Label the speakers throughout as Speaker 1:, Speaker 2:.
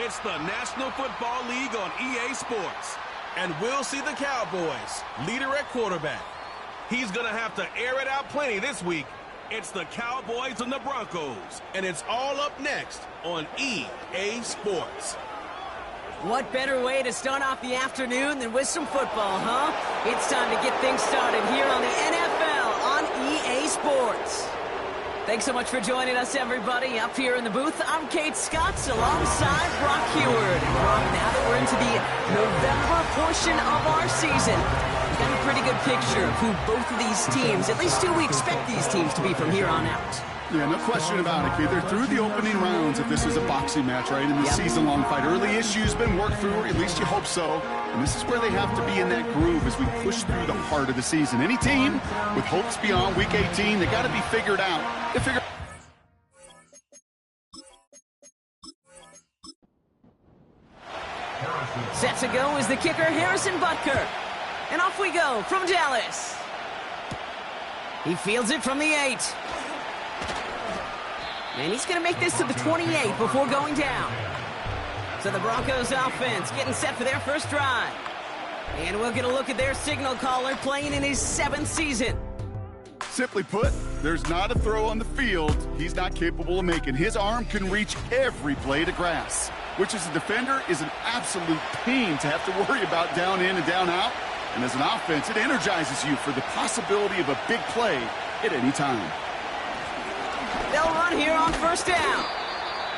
Speaker 1: It's the National Football League on EA Sports. And we'll see the Cowboys, leader at quarterback. He's going to have to air it out plenty this week. It's the Cowboys and the Broncos, and it's all up next on EA Sports.
Speaker 2: What better way to start off the afternoon than with some football, huh? It's time to get things started here on the NFL on EA Sports. Thanks so much for joining us, everybody. Up here in the booth, I'm Kate Scotts alongside Brock Heward. Brock, now that we're into the November portion of our season, we've got a pretty good picture of who both of these teams, at least who we expect these teams to be from here on out.
Speaker 3: Yeah, no question about it, Kate. They're through the opening rounds if this is a boxing match, right? In the season-long fight. Early issues been worked through, or at least you hope so. And this is where they have to be in that groove as we push through the heart of the season. Any team with hopes beyond Week 18, they got to be figured out.
Speaker 2: Set to go is the kicker, Harrison Butker. And off we go from Dallas. He fields it from the 8. And he's going to make this to the 28 before going down. So the Broncos offense getting set for their first drive. And we'll get a look at their signal caller playing in his 7th season.
Speaker 3: Simply put, there's not a throw on the field he's not capable of making. His arm can reach every blade of grass, which as a defender is an absolute pain to have to worry about down in and down out. And as an offense, it energizes you for the possibility of a big play at any time.
Speaker 2: They'll run here on first down.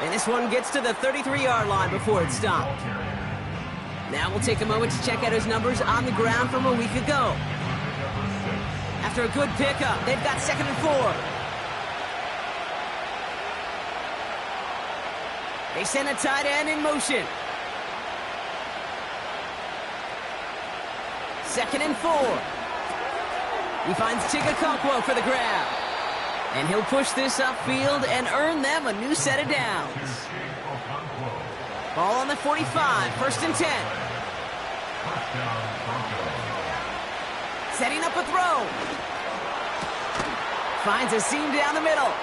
Speaker 2: And this one gets to the 33-yard line before it's stopped. Now we'll take a moment to check out his numbers on the ground from a week ago. After a good pickup, they've got 2nd and 4. They send a tight end in motion. 2nd and 4. He finds Chigakonkwo for the grab. And he'll push this upfield and earn them a new set of downs. Ball on the 45, 1st and 10. Setting up a throw. Finds a seam down the middle.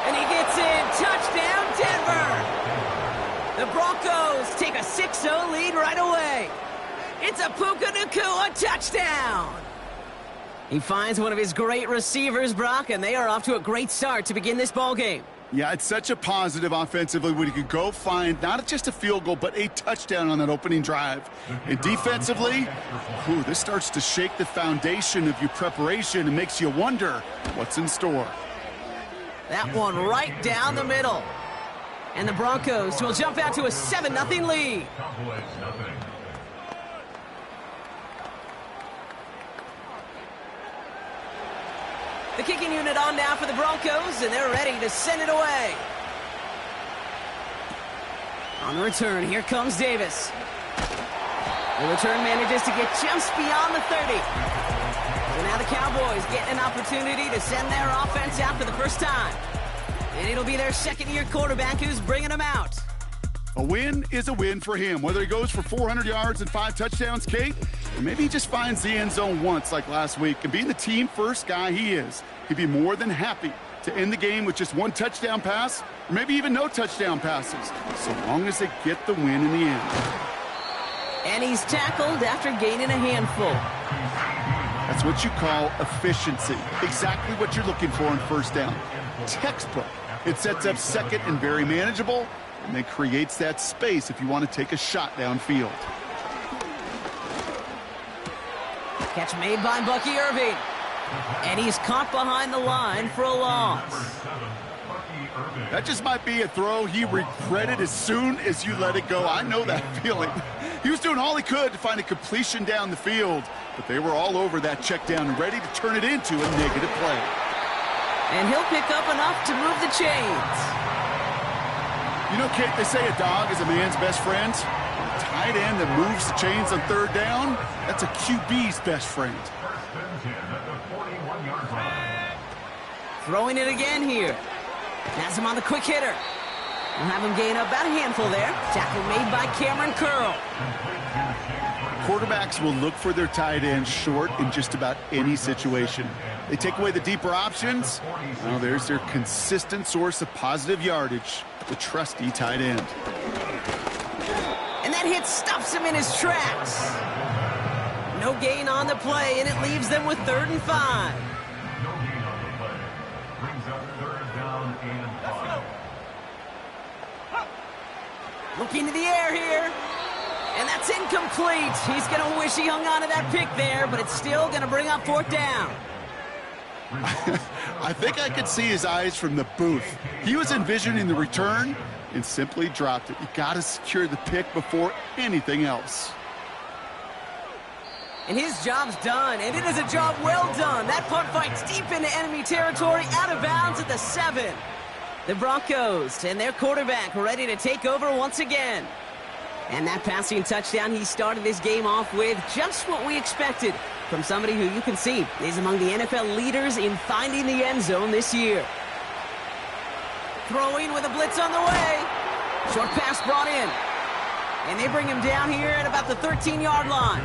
Speaker 2: And he gets in. Touchdown, Denver. The Broncos take a 6-0 lead right away. It's a Puka Nacua touchdown. He finds one of his great receivers, Brock, and they are off to a great start to begin this ball game.
Speaker 3: Yeah, it's such a positive offensively when you could go find not just a field goal, but a touchdown on that opening drive. And defensively, this starts to shake the foundation of your preparation and makes you wonder what's in store.
Speaker 2: That one right down the middle. And the Broncos will jump out to a 7-0 lead. The kicking unit on now for the Broncos, and they're ready to send it away. On the return, here comes Davis. The return manages to get just beyond the 30. So now the Cowboys getting an opportunity to send their offense out for the first time. And it'll be their second-year quarterback who's bringing them out.
Speaker 3: A win is a win for him, whether he goes for 400 yards and 5 touchdowns, Kate, or maybe he just finds the end zone once like last week. And being the team-first guy he is, he'd be more than happy to end the game with just 1 touchdown pass, or maybe even no touchdown passes, so long as they get the win in the end.
Speaker 2: And he's tackled after gaining a handful.
Speaker 3: That's what you call efficiency. Exactly what you're looking for in first down. Textbook. It sets up second and very manageable, and then creates that space if you want to take a shot downfield.
Speaker 2: Catch made by Bucky Irving. And he's caught behind the line for a loss.
Speaker 3: That just might be a throw he regretted as soon as you let it go. I know that feeling. He was doing all he could to find a completion down the field, but they were all over that check down and ready to turn it into a negative play.
Speaker 2: And he'll pick up enough to move the chains.
Speaker 3: You know, Kate, they say a dog is a man's best friend. A tight end that moves the chains on third down, that's a QB's best friend.
Speaker 2: Throwing it again here. Has him on the quick hitter. We'll have him gain up about a handful there. Tackle made by Cameron Curl.
Speaker 3: Quarterbacks will look for their tight end short in just about any situation. They take away the deeper options. Well, there's their consistent source of positive yardage, the trusty tight end.
Speaker 2: And that hit stops him in his tracks. No gain on the play, and it leaves them with 3rd and 5.
Speaker 4: No gain on the play. Brings up 3rd down and 5.
Speaker 2: Looking to the air here. And that's incomplete. He's going to wish he hung on to that pick there, but it's still going to bring up 4th down.
Speaker 3: I think I could see his eyes from the booth. He was envisioning the return and simply dropped it. You got to secure the pick before anything else.
Speaker 2: And his job's done, and it is a job well done. That punt fights deep into enemy territory, out of bounds at the 7. The Broncos and their quarterback ready to take over once again. And that passing touchdown he started this game off with, just what we expected from somebody who you can see is among the NFL leaders in finding the end zone this year. Throwing with a blitz on the way. Short pass brought in. And they bring him down here at about the 13-yard line.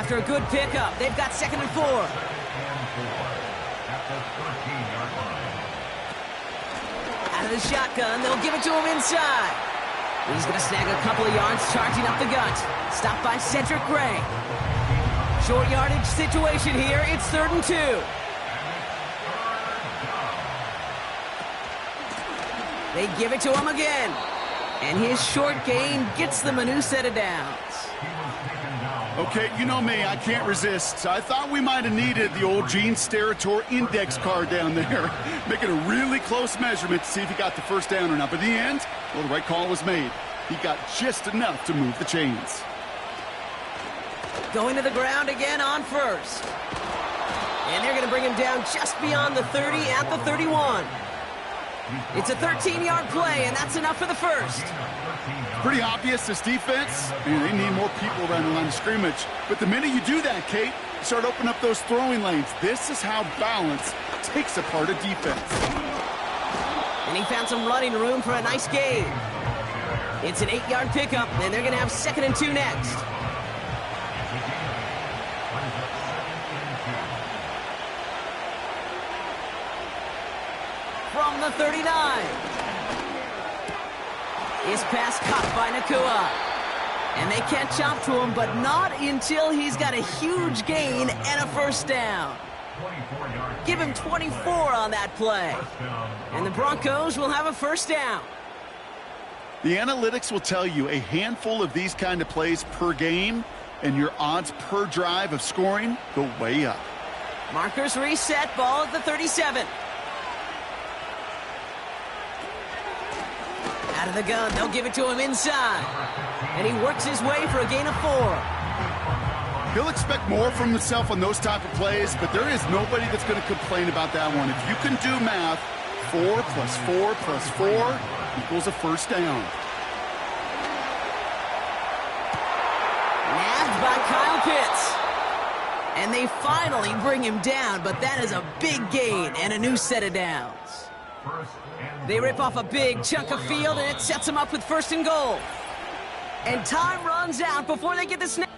Speaker 2: After a good pickup, they've got 2nd and 4. Out of the shotgun, they'll give it to him inside. He's going to snag a couple of yards, charging up the gut. Stopped by Cedric Gray. Short yardage situation here. It's 3rd and 2. They give it to him again. And his short gain gets them a new set of downs.
Speaker 3: Okay, you know me, I can't resist. I thought we might have needed the old Gene Steratore index card down there, making a really close measurement to see if he got the 1st down or not. But in the end, well, the right call was made. He got just enough to move the chains.
Speaker 2: Going to the ground again on 1st. And they're going to bring him down just beyond the 30 at the 31. It's a 13-yard play, and that's enough for the 1st.
Speaker 3: Pretty obvious, this defense, and they need more people around the line of scrimmage. But the minute you do that, Kate, you start opening up those throwing lanes. This is how balance takes apart a defense.
Speaker 2: And he found some running room for a nice gain. It's an 8-yard pickup, and they're going to have 2nd and 2 next. From the 39. His pass caught by Nacua. And they catch up to him, but not until he's got a huge gain and a 1st down. Give him 24 on that play. And the Broncos will have a 1st down.
Speaker 3: The analytics will tell you a handful of these kind of plays per game, and your odds per drive of scoring go way up.
Speaker 2: Markers reset, ball at the 37. Out of the gun, they'll give it to him inside. And he works his way for a gain of 4.
Speaker 3: He'll expect more from himself on those type of plays, but there is nobody that's going to complain about that one. If you can do math, 4 plus 4 plus 4 equals a 1st down.
Speaker 2: Nabbed by Kyle Pitts. And they finally bring him down, but that is a big gain and a new set of downs. They rip off a big chunk of field, and it sets them up with 1st and goal. And time runs out before they get the snap.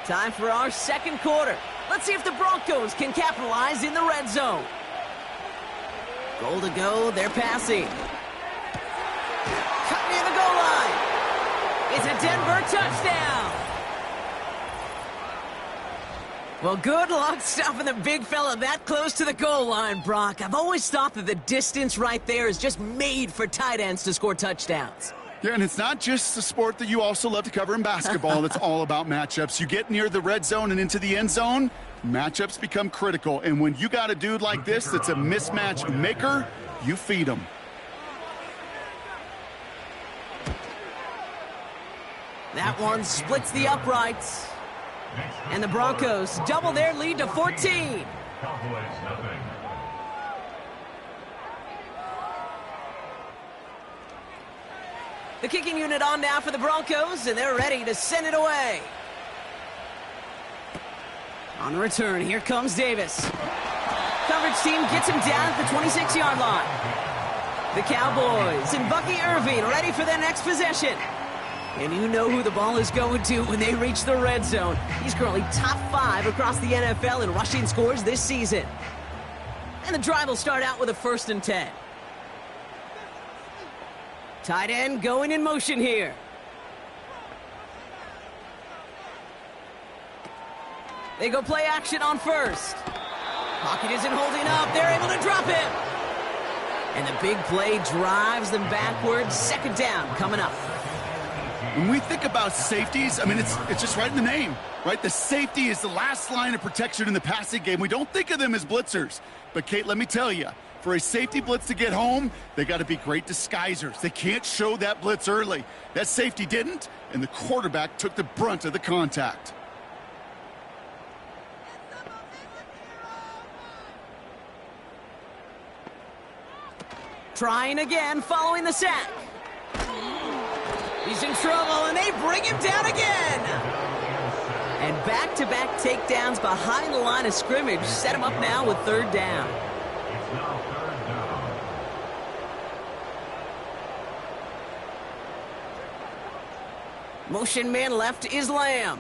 Speaker 2: Time for our 2nd quarter. Let's see if the Broncos can capitalize in the red zone. Goal to go, they're passing. Cut near the goal line. It's a Denver touchdown. Well, good luck stopping the big fella that close to the goal line, Brock. I've always thought that the distance right there is just made for tight ends to score touchdowns.
Speaker 3: Yeah, and it's not just the sport that you also love to cover in basketball. It's all about matchups. You get near the red zone and into the end zone, matchups become critical. And when you got a dude like this that's a mismatch maker, you feed him.
Speaker 2: That one splits the uprights. And the Broncos double their lead to 14.
Speaker 4: Cowboys, nothing.
Speaker 2: The kicking unit on now for the Broncos, and they're ready to send it away. On the return, here comes Davis. Coverage team gets him down at the 26-yard line. The Cowboys and Bucky Irving ready for their next possession. And you know who the ball is going to when they reach the red zone. He's currently top 5 across the NFL in rushing scores this season. And the drive will start out with a 1st and 10. Tight end going in motion here. They go play action on 1st. Pocket isn't holding up. They're able to drop him. And the big play drives them backwards. 2nd down coming up.
Speaker 3: When we think about safeties, I mean, it's just right in the name, right? The safety is the last line of protection in the passing game. We don't think of them as blitzers. But, Kate, let me tell you, for a safety blitz to get home, they got to be great disguisers. They can't show that blitz early. That safety didn't, and the quarterback took the brunt of the contact.
Speaker 2: Trying again, following the sack. He's in trouble, and they bring him down again. And back-to-back takedowns behind the line of scrimmage set him up now with 3rd down.
Speaker 4: It's now 3rd down.
Speaker 2: Motion man left is Lamb.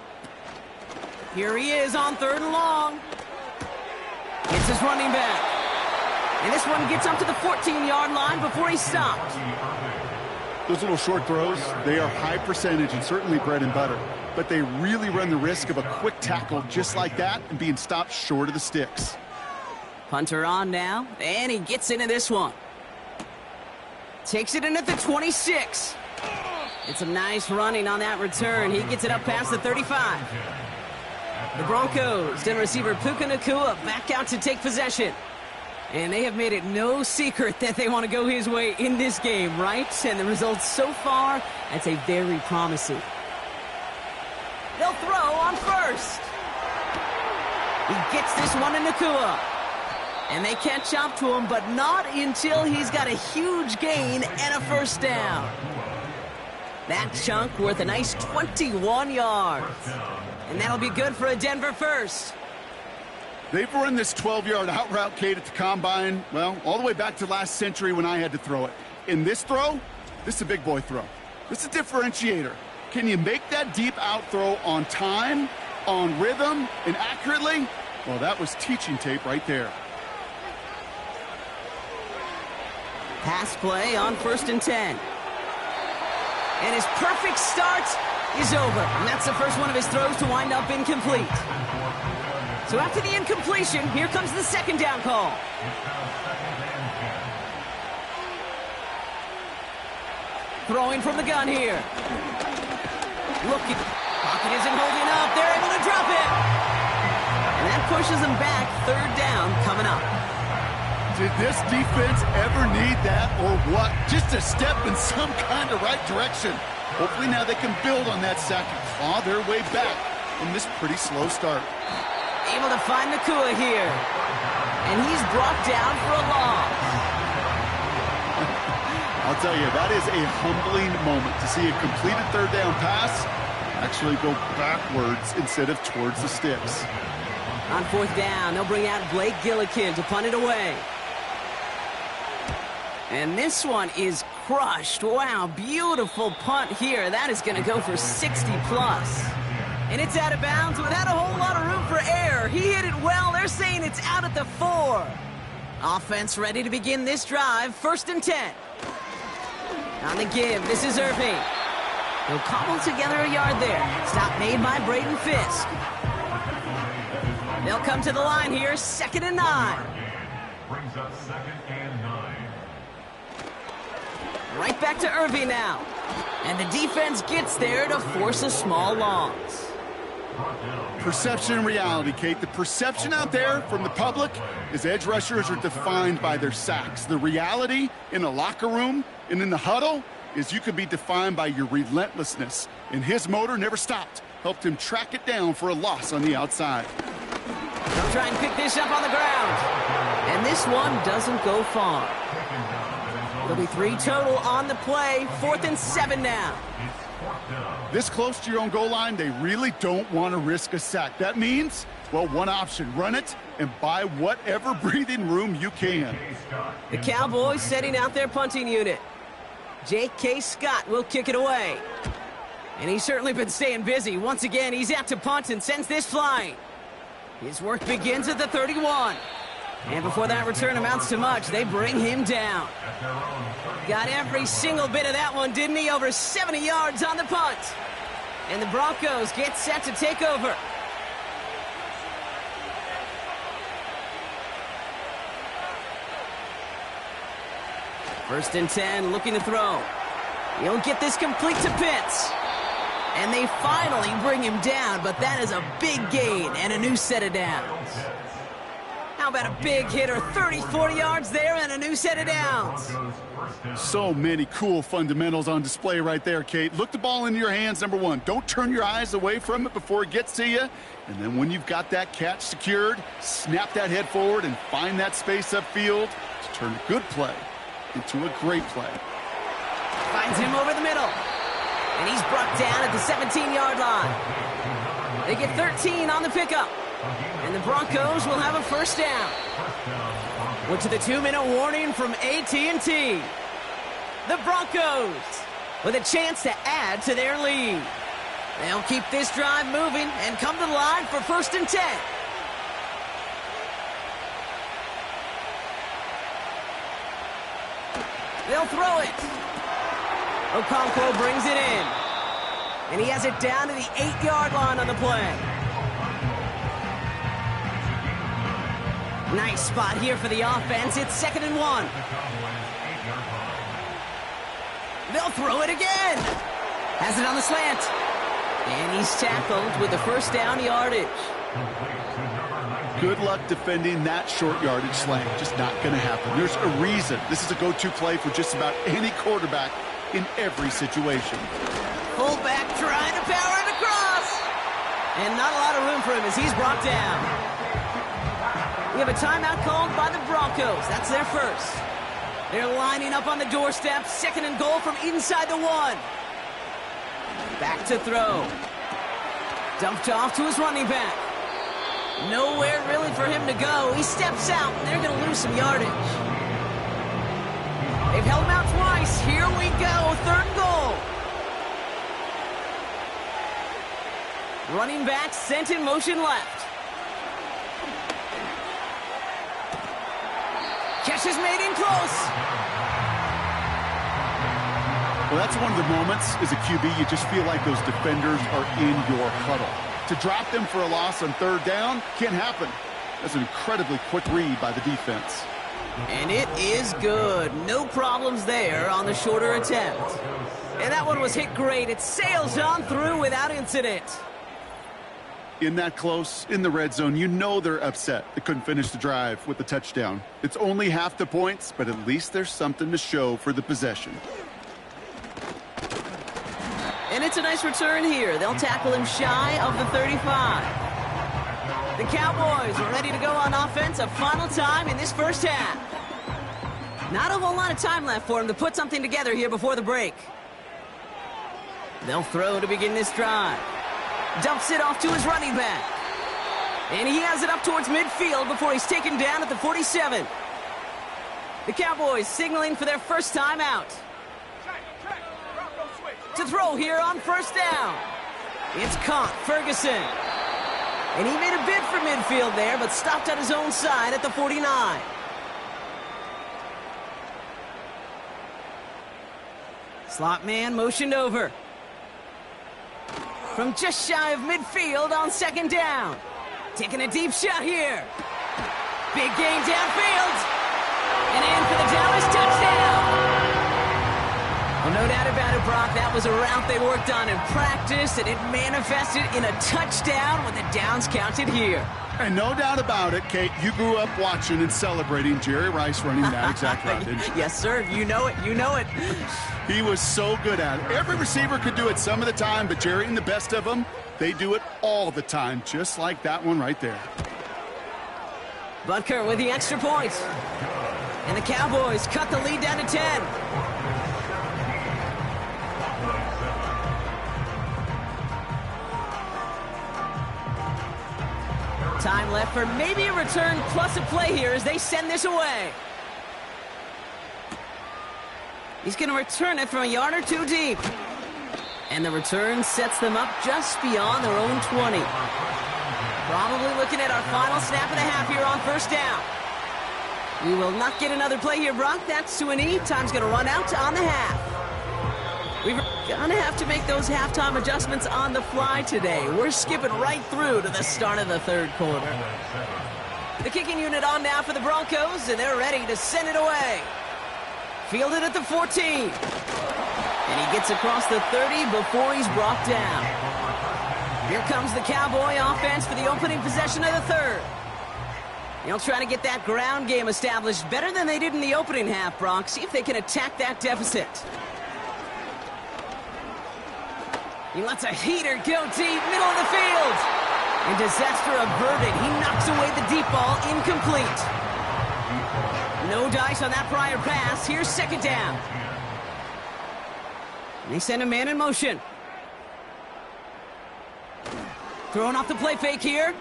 Speaker 2: Here he is on 3rd and long. It's his running back. And this one gets up to the 14-yard line before he's stopped.
Speaker 3: Those little short throws, they are high percentage and certainly bread and butter. But they really run the risk of a quick tackle just like that and being stopped short of the sticks.
Speaker 2: Punter on now, and he gets into this one. Takes it in at the 26. It's some nice running on that return. He gets it up past the 35. The Broncos and receiver Puka Nacua back out to take possession. And they have made it no secret that they want to go his way in this game, right? And the results so far, I'd say very promising. They'll throw on 1st. He gets this one to Nacua. And they catch up to him, but not until he's got a huge gain and a 1st down. That chunk worth a nice 21 yards. And that'll be good for a Denver 1st.
Speaker 3: They've run this 12-yard out route, Kate, at the Combine, well, all the way back to last century when I had to throw it. In this throw, this is a big boy throw. This is a differentiator. Can you make that deep out throw on time, on rhythm, and accurately? Well, that was teaching tape right there.
Speaker 2: Pass play on 1st and 10. And his perfect start is over. And that's the first one of his throws to wind up incomplete. So after the incompletion, here comes the 2nd down call. Throwing from the gun here. Looking. Pocket isn't holding up. They're able to drop it. And that pushes them back. 3rd down coming up.
Speaker 3: Did this defense ever need that or what? Just a step in some kind of right direction. Hopefully now they can build on that sack and claw their way back from this pretty slow start.
Speaker 2: Able to find Nacua here. And he's brought down for a loss.
Speaker 3: I'll tell you, that is a humbling moment to see a completed 3rd down pass actually go backwards instead of towards the sticks.
Speaker 2: On 4th down, they'll bring out Blake Gillikin to punt it away. And this one is crushed. Wow, beautiful punt here. That is going to go for 60 plus. And it's out of bounds without a whole lot of room for error. He hit it well. They're saying it's out at the 4. Offense ready to begin this drive. 1st and 10. On the give, this is Irving. He'll cobble together a yard there. Stop made by Braden Fisk. They'll come to the line here. 2nd and 9.
Speaker 4: Brings up 2nd and 9.
Speaker 2: Right back to Irving now. And the defense gets there to force a small loss.
Speaker 3: Perception and reality, Kate. The perception out there from the public is edge rushers are defined by their sacks. The reality in a locker room and in the huddle is you could be defined by your relentlessness. And his motor never stopped. Helped him track it down for a loss on the outside.
Speaker 2: They'll try and pick this up on the ground. And this one doesn't go far. There'll be 3 total on the play. 4th and 7 now.
Speaker 3: This close to your own goal line, they really don't want to risk a sack. That means Well, one option, run it and buy whatever breathing room you can.
Speaker 2: The Cowboys setting out their punting unit. J.K. Scott will kick it away. And he's certainly been staying busy. Once again, he's out to punt and sends this flying. His work begins at the 31. And before that return amounts to much, they bring him down. Got every single bit of that one, didn't he? Over 70 yards on the punt. And the Broncos get set to take over. First and 10, looking to throw. He'll get this complete to Pitts. And they finally bring him down, but that is a big gain and a new set of downs. How about a big hitter, 30, 40 yards there and a new set of downs?
Speaker 3: So many cool fundamentals on display right there, Kate. Look the ball into your hands, number one. Don't turn your eyes away from it before it gets to you. And then when you've got that catch secured, snap that head forward and find that space upfield to turn a good play into a great play.
Speaker 2: Finds him over the middle. And he's brought down at the 17-yard line. They get 13 on the pickup. And the Broncos will have a first down. Went to the 2-minute warning from AT&T. The Broncos with a chance to add to their lead. They'll keep this drive moving and come to the line for first and 10. They'll throw it. Okonkwo brings it in. And he has it down to the 8-yard line on the play. Nice spot here for the offense. It's 2nd and 1. They'll throw it again. Has it on the slant. And he's tackled with the first down yardage.
Speaker 3: Good luck defending that short yardage slant. Just not going to happen. There's a reason. This is a go-to play for just about any quarterback in every situation.
Speaker 2: Fullback trying to power it across. And not a lot of room for him as he's brought down. We have a timeout called by the Broncos. That's their first. They're lining up on the doorstep. 2nd and goal from inside the 1. Back to throw. Dumped off to his running back. Nowhere really for him to go. He steps out, and they're going to lose some yardage. They've held him out twice. Here we go. 3rd and goal. Running back sent in motion left. Catch is made in close.
Speaker 3: Well, that's one of the moments as a QB, you just feel like those defenders are in your huddle. To drop them for a loss on 3rd down can't happen. That's an incredibly quick read by the defense.
Speaker 2: And it is good. No problems there on the shorter attempt. And that one was hit great. It sails on through without incident.
Speaker 3: In that close, in the red zone, you know they're upset. They couldn't finish the drive with the touchdown. It's only half the points, but at least there's something to show for the possession.
Speaker 2: And it's a nice return here. They'll tackle him shy of the 35. The Cowboys are ready to go on offense a final time in this first half. Not a whole lot of time left for him to put something together here before the break. They'll throw to begin this drive. Dumps it off to his running back. And he has it up towards midfield before he's taken down at the 47. The Cowboys signaling for their first time out. To throw here on first down. It's caught, Ferguson. And he made a bid for midfield there, but stopped at his own side at the 49. Slot man motioned over. From just shy of midfield on 2nd down. Taking a deep shot here. Big gain downfield. And in for the Dallas touchdown. Well, no doubt about it, Brock. That was a route they worked on in practice, and it manifested in a touchdown with the downs counted here.
Speaker 3: And no doubt about it, Kate, you grew up watching and celebrating Jerry Rice running that exact route, didn't you?
Speaker 2: Yes, sir. You know it. You know it.
Speaker 3: He was so good at it. Every receiver could do it some of the time, but Jerry and the best of them, they do it all the time, just like that one right there.
Speaker 2: Butker with the extra point. And the Cowboys cut the lead down to 10. Time left for maybe a return plus a play here as they send this away. He's going to return it from a yard or two deep. And the return sets them up just beyond their own 20. Probably looking at our final snap of the half here on first down. We will not get another play here, Brock. That's to an E. Time's going to run out on the half. We're going to have to make those halftime adjustments on the fly today. We're skipping right through to the start of the third quarter. The kicking unit on now for the Broncos, and they're ready to send it away. Fielded at the 14. And he gets across the 30 before he's brought down. Here comes the Cowboy offense for the opening possession of the third. They'll try to get that ground game established better than they did in the opening half, Brock. See if they can attack that deficit. He lets a heater go deep, middle of the field. And disaster averted. He knocks away the deep ball, incomplete. No dice on that prior pass. Here's second down. And they send a man in motion. Throwing off the play fake here.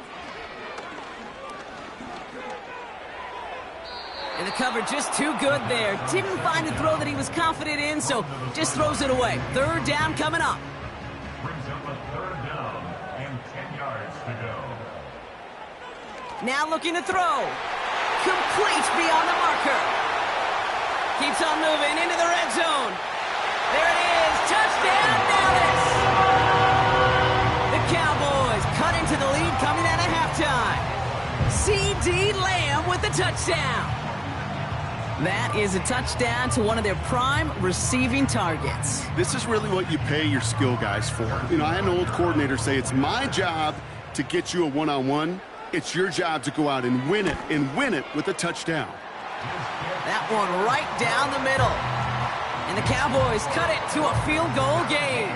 Speaker 2: And the cover just too good there. Didn't find a throw that he was confident in, so just throws it away. Third down coming up.
Speaker 4: Brings up a third down and 10 yards to go.
Speaker 2: Now looking to throw. Complete beyond the marker. Keeps on moving into the red zone. There it is. Touchdown, Dallas. The Cowboys cut into the lead coming out of halftime. C.D. Lamb with the touchdown. That is a touchdown to one of their prime receiving targets.
Speaker 3: This is really what you pay your skill guys for. You know, I had an old coordinator say it's my job to get you a one-on-one. It's your job to go out and win it with a touchdown.
Speaker 2: That one right down the middle. And the Cowboys cut it to a field goal game.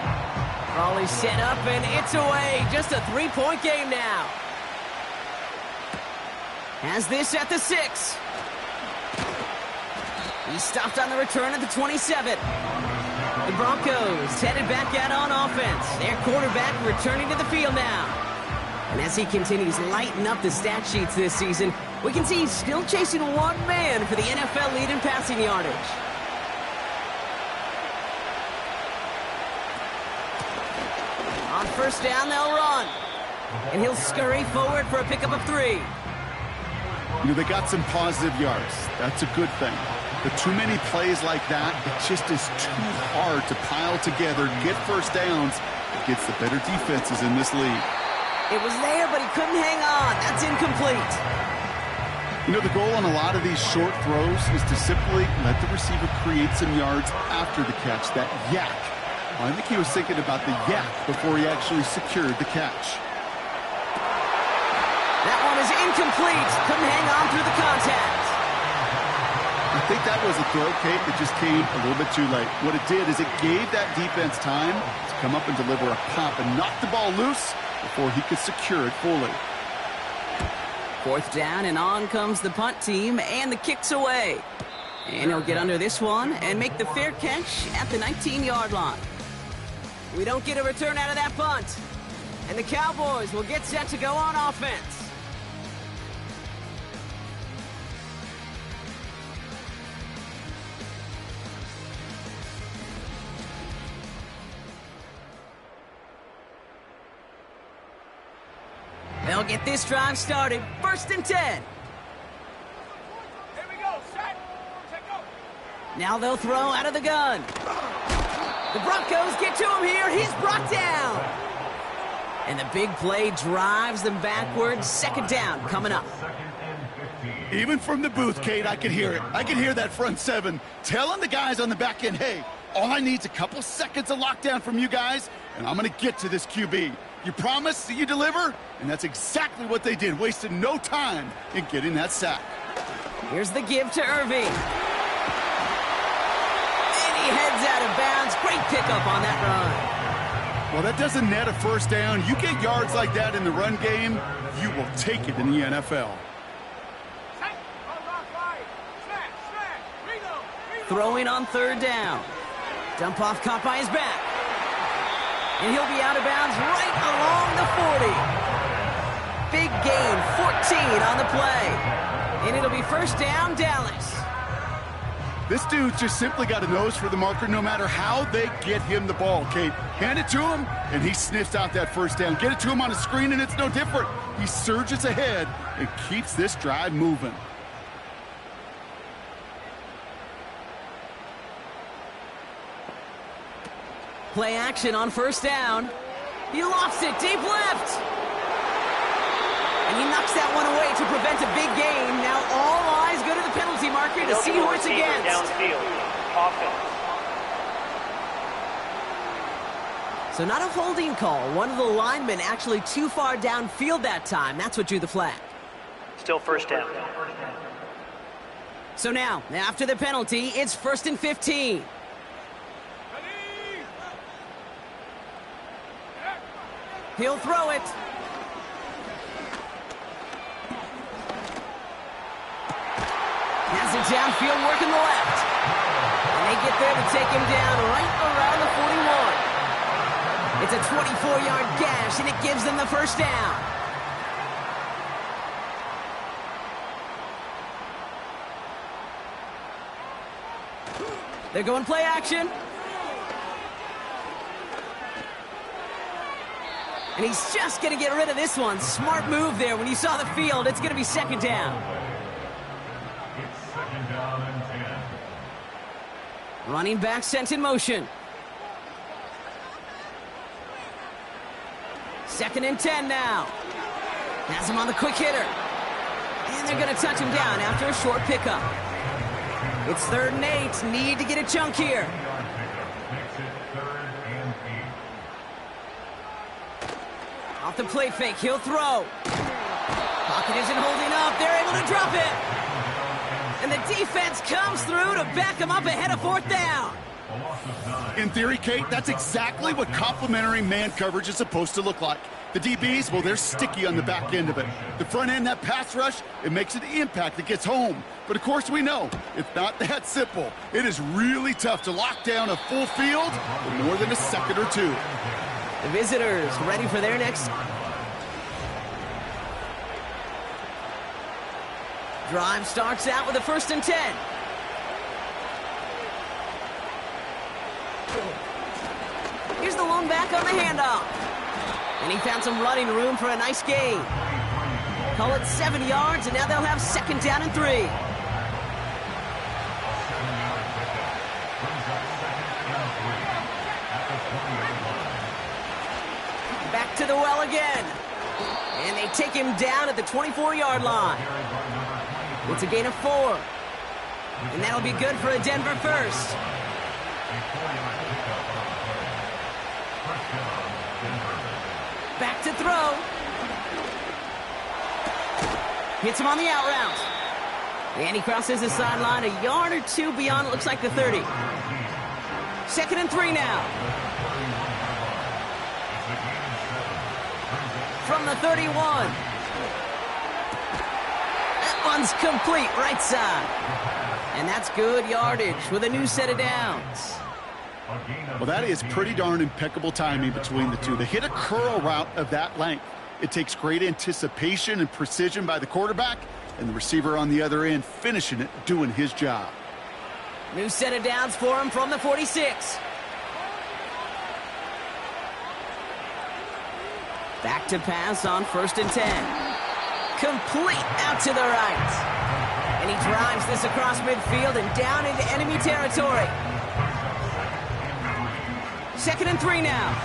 Speaker 2: Crawley set up and it's away. Just a 3-point game now. Has this at the 6. He stopped on the return at the 27. The Broncos headed back out on offense. Their quarterback returning to the field now. And as he continues lighting up the stat sheets this season, we can see he's still chasing one man for the NFL lead in passing yardage. On first down, they'll run. And he'll scurry forward for a pickup of 3.
Speaker 3: You know, they got some positive yards. That's a good thing. But too many plays like that, it just is too hard to pile together, get first downs against the better defenses in this league.
Speaker 2: It was there, but he couldn't hang on. That's incomplete.
Speaker 3: You know, the goal on a lot of these short throws is to simply let the receiver create some yards after the catch, that yak. Well, I think he was thinking about the yak before he actually secured the catch.
Speaker 2: That one is incomplete. Couldn't hang on through the contact.
Speaker 3: I think that was a throw, Kate, that just came a little bit too late. What it did is it gave that defense time to come up and deliver a pop and knock the ball loose before he could secure it fully.
Speaker 2: Fourth down, and on comes the punt team, and the kick's away. And he'll get under this one and make the fair catch at the 19-yard line. We don't get a return out of that punt. And the Cowboys will get set to go on offense. They'll get this drive started. First and 10.
Speaker 5: Here we go. Set. Take go.
Speaker 2: Now they'll throw out of the gun. The Broncos get to him here. He's brought down. And the big play drives them backwards. Second down coming up.
Speaker 3: Even from the booth, Kate, I can hear it. I can hear that front 7 telling the guys on the back end, hey, all I need is a couple seconds of lockdown from you guys, and I'm going to get to this QB. You promise that you deliver? And that's exactly what they did, wasted no time in getting that sack.
Speaker 2: Here's the give to Irving. And he heads out of bounds. Great pickup on that run.
Speaker 3: Well, that doesn't net a first down. You get yards like that in the run game, you will take it in the NFL.
Speaker 5: Set. On rock right. Smash. Smash. Reload.
Speaker 2: Throwing on third down. Dump off caught by his back. And he'll be out of bounds right along the 40. Big gain, on the play. And it'll be first down, Dallas.
Speaker 3: This dude just simply got a nose for the marker no matter how they get him the ball, Kate. Hand it to him, and he sniffs out that first down. Get it to him on a screen, and it's no different. He surges ahead and keeps this drive moving.
Speaker 2: Play action on first down. He lofts it deep left. And he knocks that one away to prevent a big gain. Now all eyes go to the penalty marker to see who it's against.
Speaker 6: Downfield. Offense.
Speaker 2: So not a holding call. One of the linemen actually too far downfield that time. That's what drew the flag.
Speaker 6: Still first down.
Speaker 2: So now, after the penalty, it's 1st and 15. He'll throw it. Has it downfield, working the left. And they get there to take him down right around the 41. It's a 24-yard gash, and it gives them the first down. They're going play action. And he's just going to get rid of this one. Smart move there. When you saw the field, it's going to be second down.
Speaker 4: It's second down and 10.
Speaker 2: Running back sent in motion. 2nd and 10 now. Has him on the quick hitter. And they're going to touch him down after a short pickup. It's 3rd and 8. Need to get a chunk here.
Speaker 4: Makes it 3rd and 8.
Speaker 2: Off the play fake, he'll throw. Pocket isn't holding up. They're able to drop it. And the defense comes through to back him up ahead of 4th down.
Speaker 3: In theory, Kate, that's exactly what complementary man coverage is supposed to look like. The DBs, well, they're sticky on the back end of it. The front end, that pass rush, it makes an impact that gets home. But of course we know, it's not that simple. It is really tough to lock down a full field for more than a second or two.
Speaker 2: The visitors ready for their next drive. Starts out with a 1st and 10. Here's the lone back on the handoff. And he found some running room for a nice gain. Call it 7 yards, and now they'll have 2nd down and 3. Back to the well again. And they take him down at the 24-yard line. It's a gain of 4. And that'll be good for a Denver first. Back to throw. Hits him on the out route. And he crosses the sideline a yard or two beyond, it looks like the 30. 2nd and 3 now. From the 31. That one's complete, right side. And that's good yardage with a new set of downs.
Speaker 3: Well, that is pretty darn impeccable timing between the two. They hit a curl route of that length. It takes great anticipation and precision by the quarterback, and the receiver on the other end finishing it, doing his job.
Speaker 2: New set of downs for him from the 46. Back to pass on 1st and 10. Complete out to the right. And he drives this across midfield and down into enemy territory. 2nd and 3 now.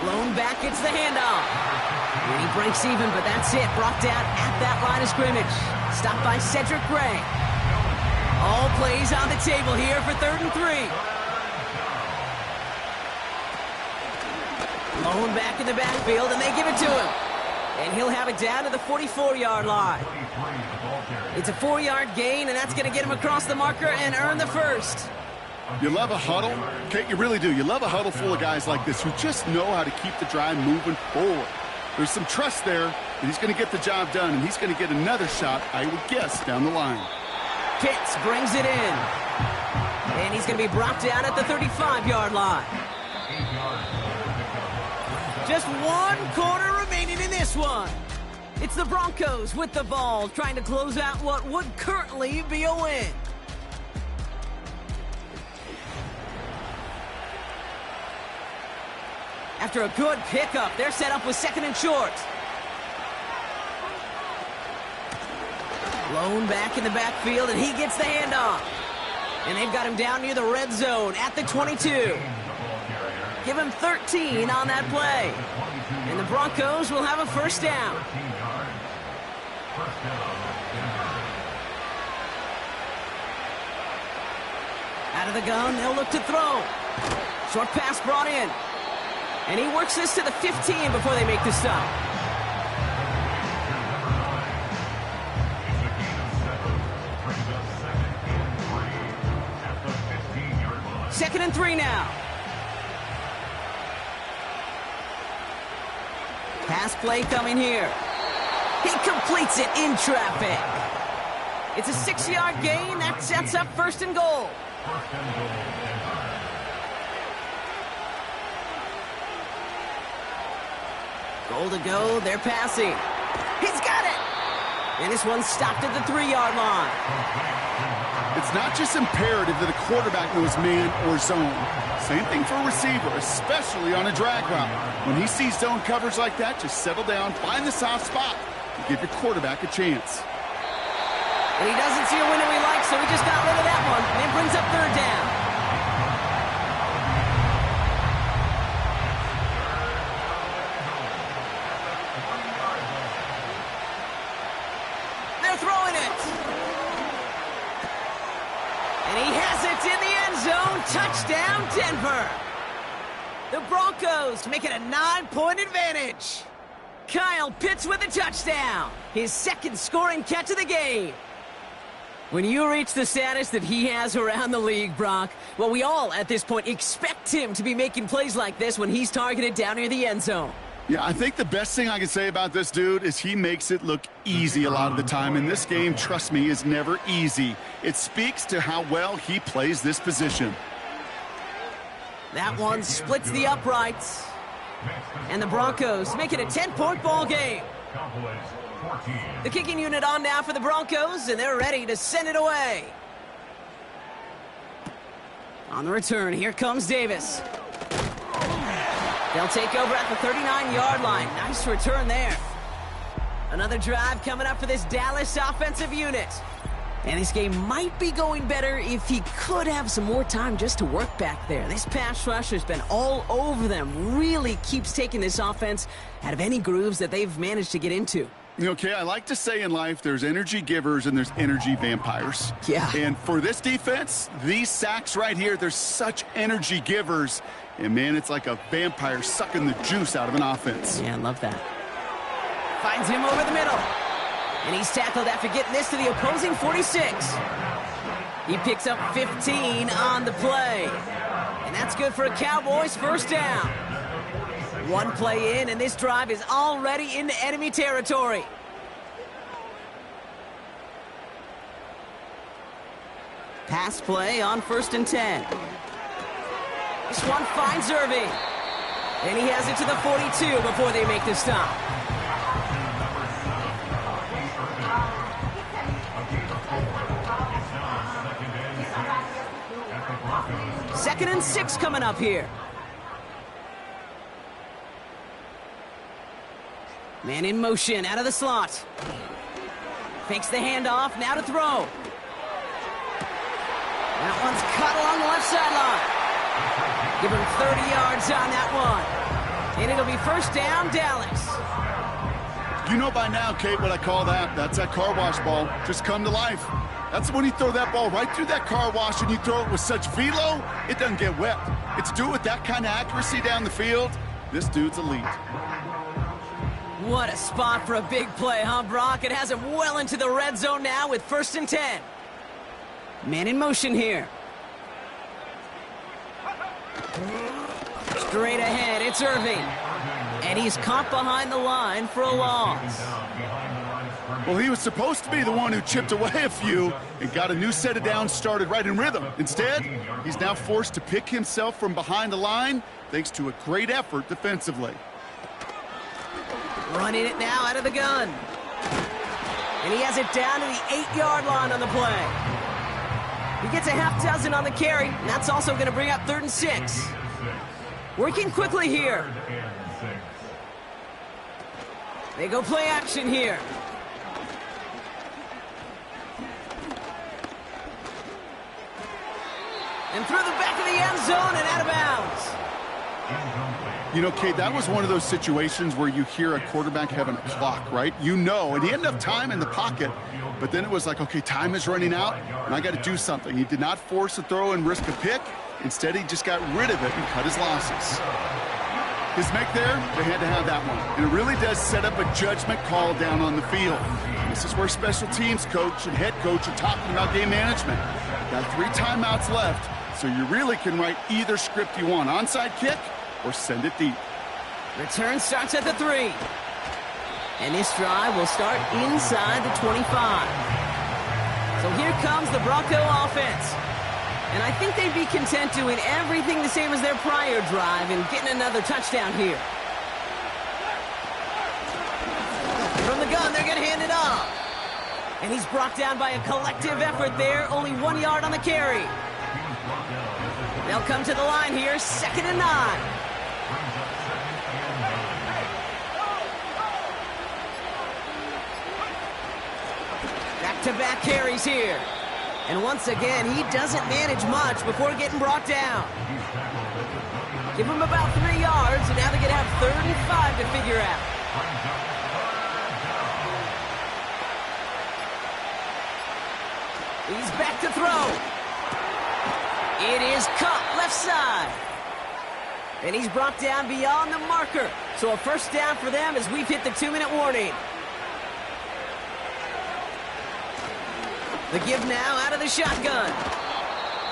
Speaker 2: Lone back gets the handoff. And he breaks even, but that's it. Brought down at that line of scrimmage. Stopped by Cedric Gray. All plays on the table here for 3rd and 3. Lone back in the backfield, and they give it to him. And he'll have it down to the 44-yard line. It's a 4-yard gain, and that's going to get him across the marker and earn the first.
Speaker 3: You love a huddle, Kate, you really do. You love a huddle full of guys like this who just know how to keep the drive moving forward. There's some trust there that he's going to get the job done, and he's going to get another shot, I would guess, down the line.
Speaker 2: Pitts brings it in. And he's going to be brought down at the 35-yard line. Just 1 quarter remaining in this one. It's the Broncos with the ball, trying to close out what would currently be a win. After a good pickup, they're set up with 2nd and short. Lone back in the backfield, and he gets the handoff. And they've got him down near the red zone at the 22. Give him 13 on that play. And the Broncos will have a first down. Out of the gun, they'll look to throw. Short pass brought in. And he works this to the 15 before they make the stop. Second and 3 now. Pass play coming here. He completes it in traffic. It's a 6-yard gain. That sets up 1st and goal. Goal to go. They're passing. He's got it. And this one's stopped at the 3-yard line.
Speaker 3: It's not just imperative that a quarterback knows man or zone. Same thing for a receiver, especially on a drag route. When he sees zone coverage like that, just settle down, find the soft spot, and give your quarterback a chance.
Speaker 2: And he doesn't see a window he likes, so he just got rid of that one. And it brings up 3rd down. They're throwing it. And he has it in the end zone. Touchdown, Denver. The Broncos make it a 9-point advantage. Kyle Pitts with a touchdown. His 2nd scoring catch of the game. When you reach the status that he has around the league, Brock, well, we all at this point expect him to be making plays like this when he's targeted down near the end zone.
Speaker 3: Yeah, I think the best thing I can say about this dude is he makes it look easy a lot of the time. And this game, trust me, is never easy. It speaks to how well he plays this position.
Speaker 2: That one splits the uprights. And the Broncos make it a 10-point ball game. The kicking unit on now for the Broncos, and they're ready to send it away. On the return, here comes Davis. They'll take over at the 39-yard line. Nice return there. Another drive coming up for this Dallas offensive unit. And this game might be going better if he could have some more time just to work back there. This pass rush has been all over them. Really keeps taking this offense out of any grooves that they've managed to get into.
Speaker 3: Okay, I like to say in life there's energy givers and there's energy vampires.
Speaker 2: Yeah.
Speaker 3: And for this defense, these sacks right here, they're such energy givers. And, man, it's like a vampire sucking the juice out of an offense.
Speaker 2: Yeah, I love that. Finds him over the middle. And he's tackled after getting this to the opposing 46. He picks up 15 on the play. And that's good for a Cowboys first down. One play in, and this drive is already into enemy territory. Pass play on 1st and 10. This one finds Irving. And he has it to the 42 before they make the stop. Second and 6 coming up here. Man in motion out of the slot. Fakes the handoff, now to throw. That one's caught along the left sideline. Give him 30 yards on that one. And it'll be first down, Dallas.
Speaker 3: You know by now, Kate, what I call that? That's that car wash ball. Just come to life. That's when you throw that ball right through that car wash and you throw it with such velo, it doesn't get wet. It's do it with that kind of accuracy down the field. This dude's elite.
Speaker 2: What a spot for a big play, huh, Brock? It has him well into the red zone now with 1st and 10. Man in motion here. Straight ahead, it's Irving. And he's caught behind the line for a loss.
Speaker 3: Well, he was supposed to be the one who chipped away a few and got a new set of downs started right in rhythm. Instead, he's now forced to pick himself from behind the line thanks to a great effort defensively.
Speaker 2: Running it now out of the gun. And he has it down to the 8-yard line on the play. He gets a half dozen on the carry, and that's also going to bring up 3rd and 6. Working quickly here. They go play action here. And through the back of the end zone and out of bounds.
Speaker 3: You know, Kate, that was one of those situations where you hear a quarterback having a clock, right? You know, and he had enough time in the pocket, but then it was like, okay, time is running out, and I got to do something. He did not force a throw and risk a pick. Instead, he just got rid of it and cut his losses. His make there, they had to have that one. And it really does set up a judgment call down on the field. This is where special teams coach and head coach are talking about game management. Got 3 timeouts left, so you really can write either script you want. Onside kick or send it deep.
Speaker 2: Return starts at the 3. And this drive will start inside the 25. So here comes the Bronco offense. And I think they'd be content doing everything the same as their prior drive and getting another touchdown here. From the gun, they're going to hand it off. And he's brought down by a collective effort there. Only 1 yard on the carry. They'll come to the line here, 2nd and 9. Back-to-back carries here. And once again, he doesn't manage much before getting brought down. Give him about 3 yards, and now they're going to have 3rd and 5 to figure out. He's back to throw. It is caught left side. And he's brought down beyond the marker. So a 1st down for them as we've hit the 2-minute warning. The give now out of the shotgun.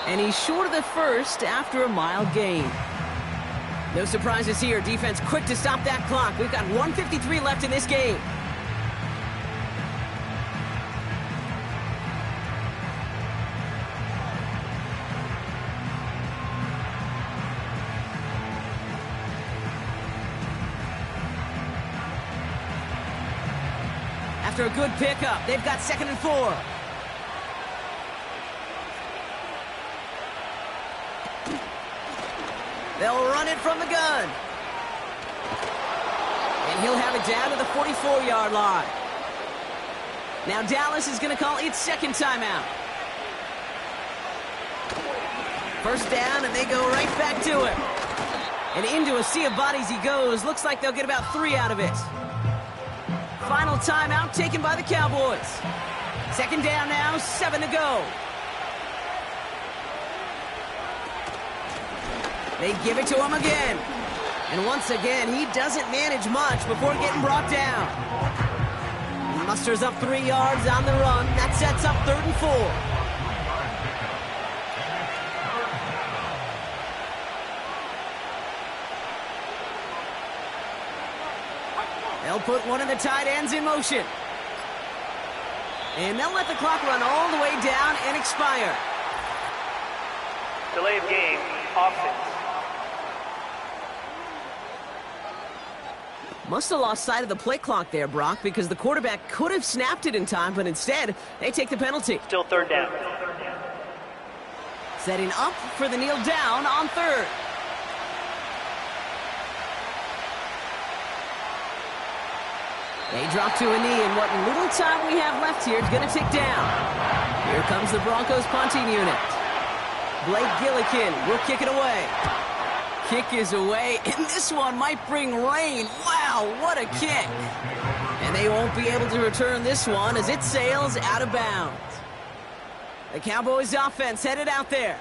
Speaker 2: And he's short of the 1st after a mile gain. No surprises here. Defense quick to stop that clock. We've got 1:53 left in this game. After a good pickup, they've got 2nd and 4. They'll run it from the gun. And he'll have it down to the 44-yard line. Now Dallas is going to call its 2nd timeout. 1st down, and they go right back to it. And into a sea of bodies he goes. Looks like they'll get about 3 out of it. Final timeout taken by the Cowboys. 2nd down now, 7 to go. They give it to him again. And once again, he doesn't manage much before getting brought down. He musters up 3 yards on the run. That sets up 3rd and 4. They'll put one of the tight ends in motion. And they'll let the clock run all the way down and expire.
Speaker 6: Delay of game, offense.
Speaker 2: Must have lost sight of the play clock there, Brock, because the quarterback could have snapped it in time, but instead, they take the penalty.
Speaker 6: Still 3rd down.
Speaker 2: Setting up for the kneel down on 3rd. They drop to a knee, and what little time we have left here is going to tick down. Here comes the Broncos punting unit. Blake Gillikin will kick it away. Kick is away, and this one might bring rain. Wow, what a kick. And they won't be able to return this one as it sails out of bounds. The Cowboys offense headed out there.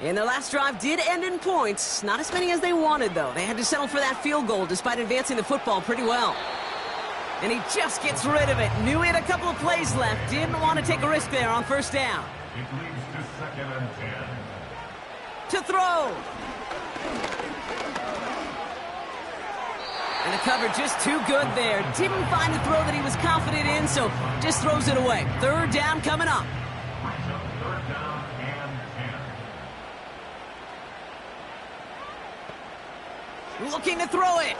Speaker 2: And their last drive did end in points. Not as many as they wanted, though. They had to settle for that field goal despite advancing the football pretty well. And he just gets rid of it. Knew he had a couple of plays left. Didn't want to take a risk there on 1st down.
Speaker 4: It leads to 2nd and 10.
Speaker 2: To throw. And the cover just too good there. Didn't find the throw that he was confident in, so just throws it away. 3rd down coming up.
Speaker 4: 3rd down and 10.
Speaker 2: Looking to throw it.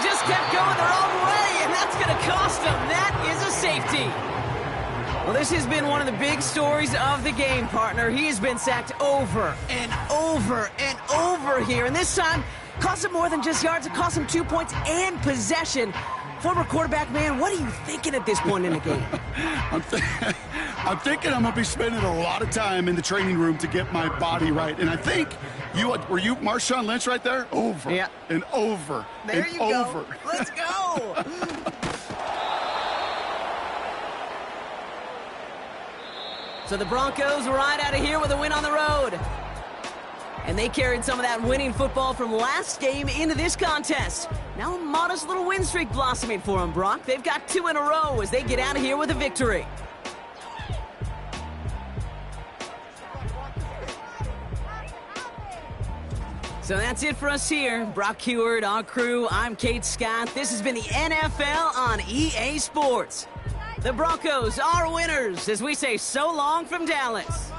Speaker 2: just kept going their own way, and that's going to cost them. That is a safety. Well, this has been one of the big stories of the game, partner. He has been sacked over and over and over here, and this time cost him more than just yards. It cost him 2 points and possession. Former quarterback, man, what are you thinking at this point in the game?
Speaker 3: I'm thinking I'm going to be spending a lot of time in the training room to get my body right. And I think, were you Marshawn Lynch right there? Over and over
Speaker 2: there
Speaker 3: and
Speaker 2: you
Speaker 3: over.
Speaker 2: Go. Let's go. So the Broncos right out of here with a win on the road. And they carried some of that winning football from last game into this contest. Now a modest little win streak blossoming for them, Brock. They've got 2 in a row as they get out of here with a victory. So that's it for us here. Brock Huard, our crew, I'm Kate Scott. This has been the NFL on EA Sports. The Broncos are winners as we say so long from Dallas.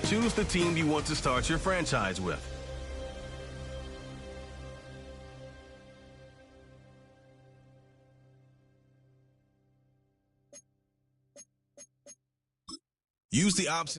Speaker 1: choose the team you want to start your franchise with. Use the option.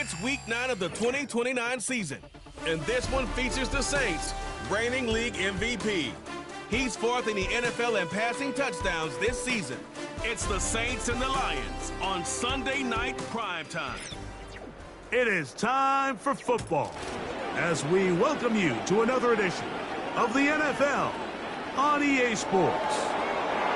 Speaker 1: It's week 9 of the 2029 season, and this one features the Saints, reigning league MVP. He's fourth in the NFL in passing touchdowns this season. It's the Saints and the Lions on Sunday night primetime.
Speaker 7: It is time for football as we welcome you to another edition of the NFL on EA Sports.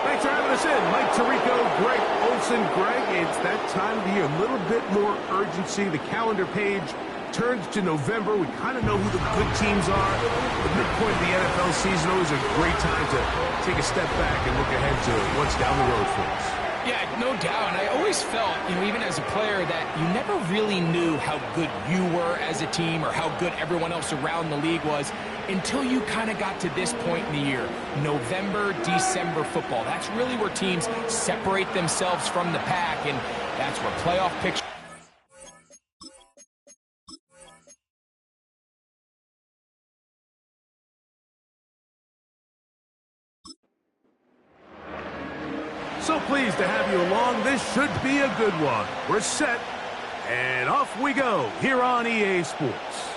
Speaker 7: Thanks for having us in. Mike Tirico, Greg Olsen. Greg, it's that time of the year. A little bit more urgency. The calendar page turns to November. We kind of know who the good teams are. The midpoint of the NFL season, always a great time to take a step back and look ahead to what's down the road for us.
Speaker 8: Yeah, no doubt. And I always felt, even as a player, that you never really knew how good you were as a team or how good everyone else around the league was until you kind of got to this point in the year. November, December football. That's really where teams separate themselves from the pack, and that's where playoff pictures.
Speaker 7: So pleased to have you along. This should be a good one. We're set, and off we go here on EA Sports.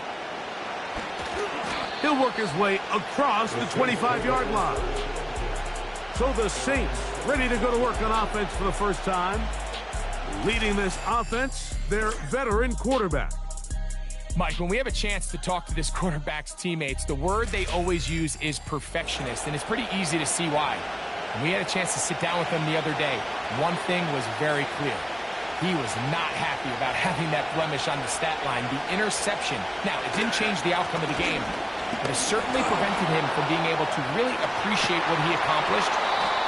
Speaker 7: He'll work his way across the 25-yard line. So the Saints ready to go to work on offense for the first time. Leading this offense, their veteran quarterback.
Speaker 8: Mike, when we have a chance to talk to this quarterback's teammates, the word they always use is perfectionist, and it's pretty easy to see why. When we had a chance to sit down with him the other day, one thing was very clear. He was not happy about having that blemish on the stat line, the interception. Now, it didn't change the outcome of the game, but it certainly prevented him from being able to really appreciate what he accomplished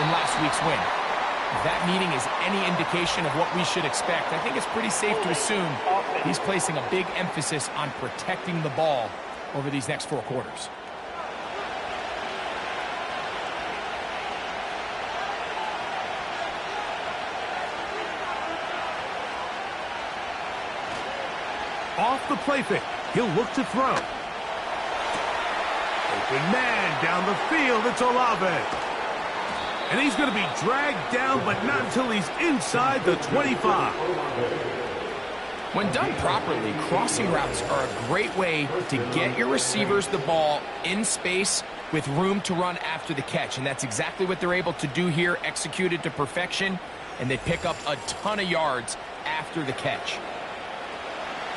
Speaker 8: in last week's win. If that meeting is any indication of what we should expect, I think it's pretty safe to assume he's placing a big emphasis on protecting the ball over these next 4 quarters.
Speaker 7: Off the play fake, he'll look to throw. Open man down the field, it's Olave. And he's going to be dragged down, but not until he's inside the 25.
Speaker 8: When done properly, crossing routes are a great way to get your receivers the ball in space with room to run after the catch. And that's exactly what they're able to do here, executed to perfection, and they pick up a ton of yards after the catch.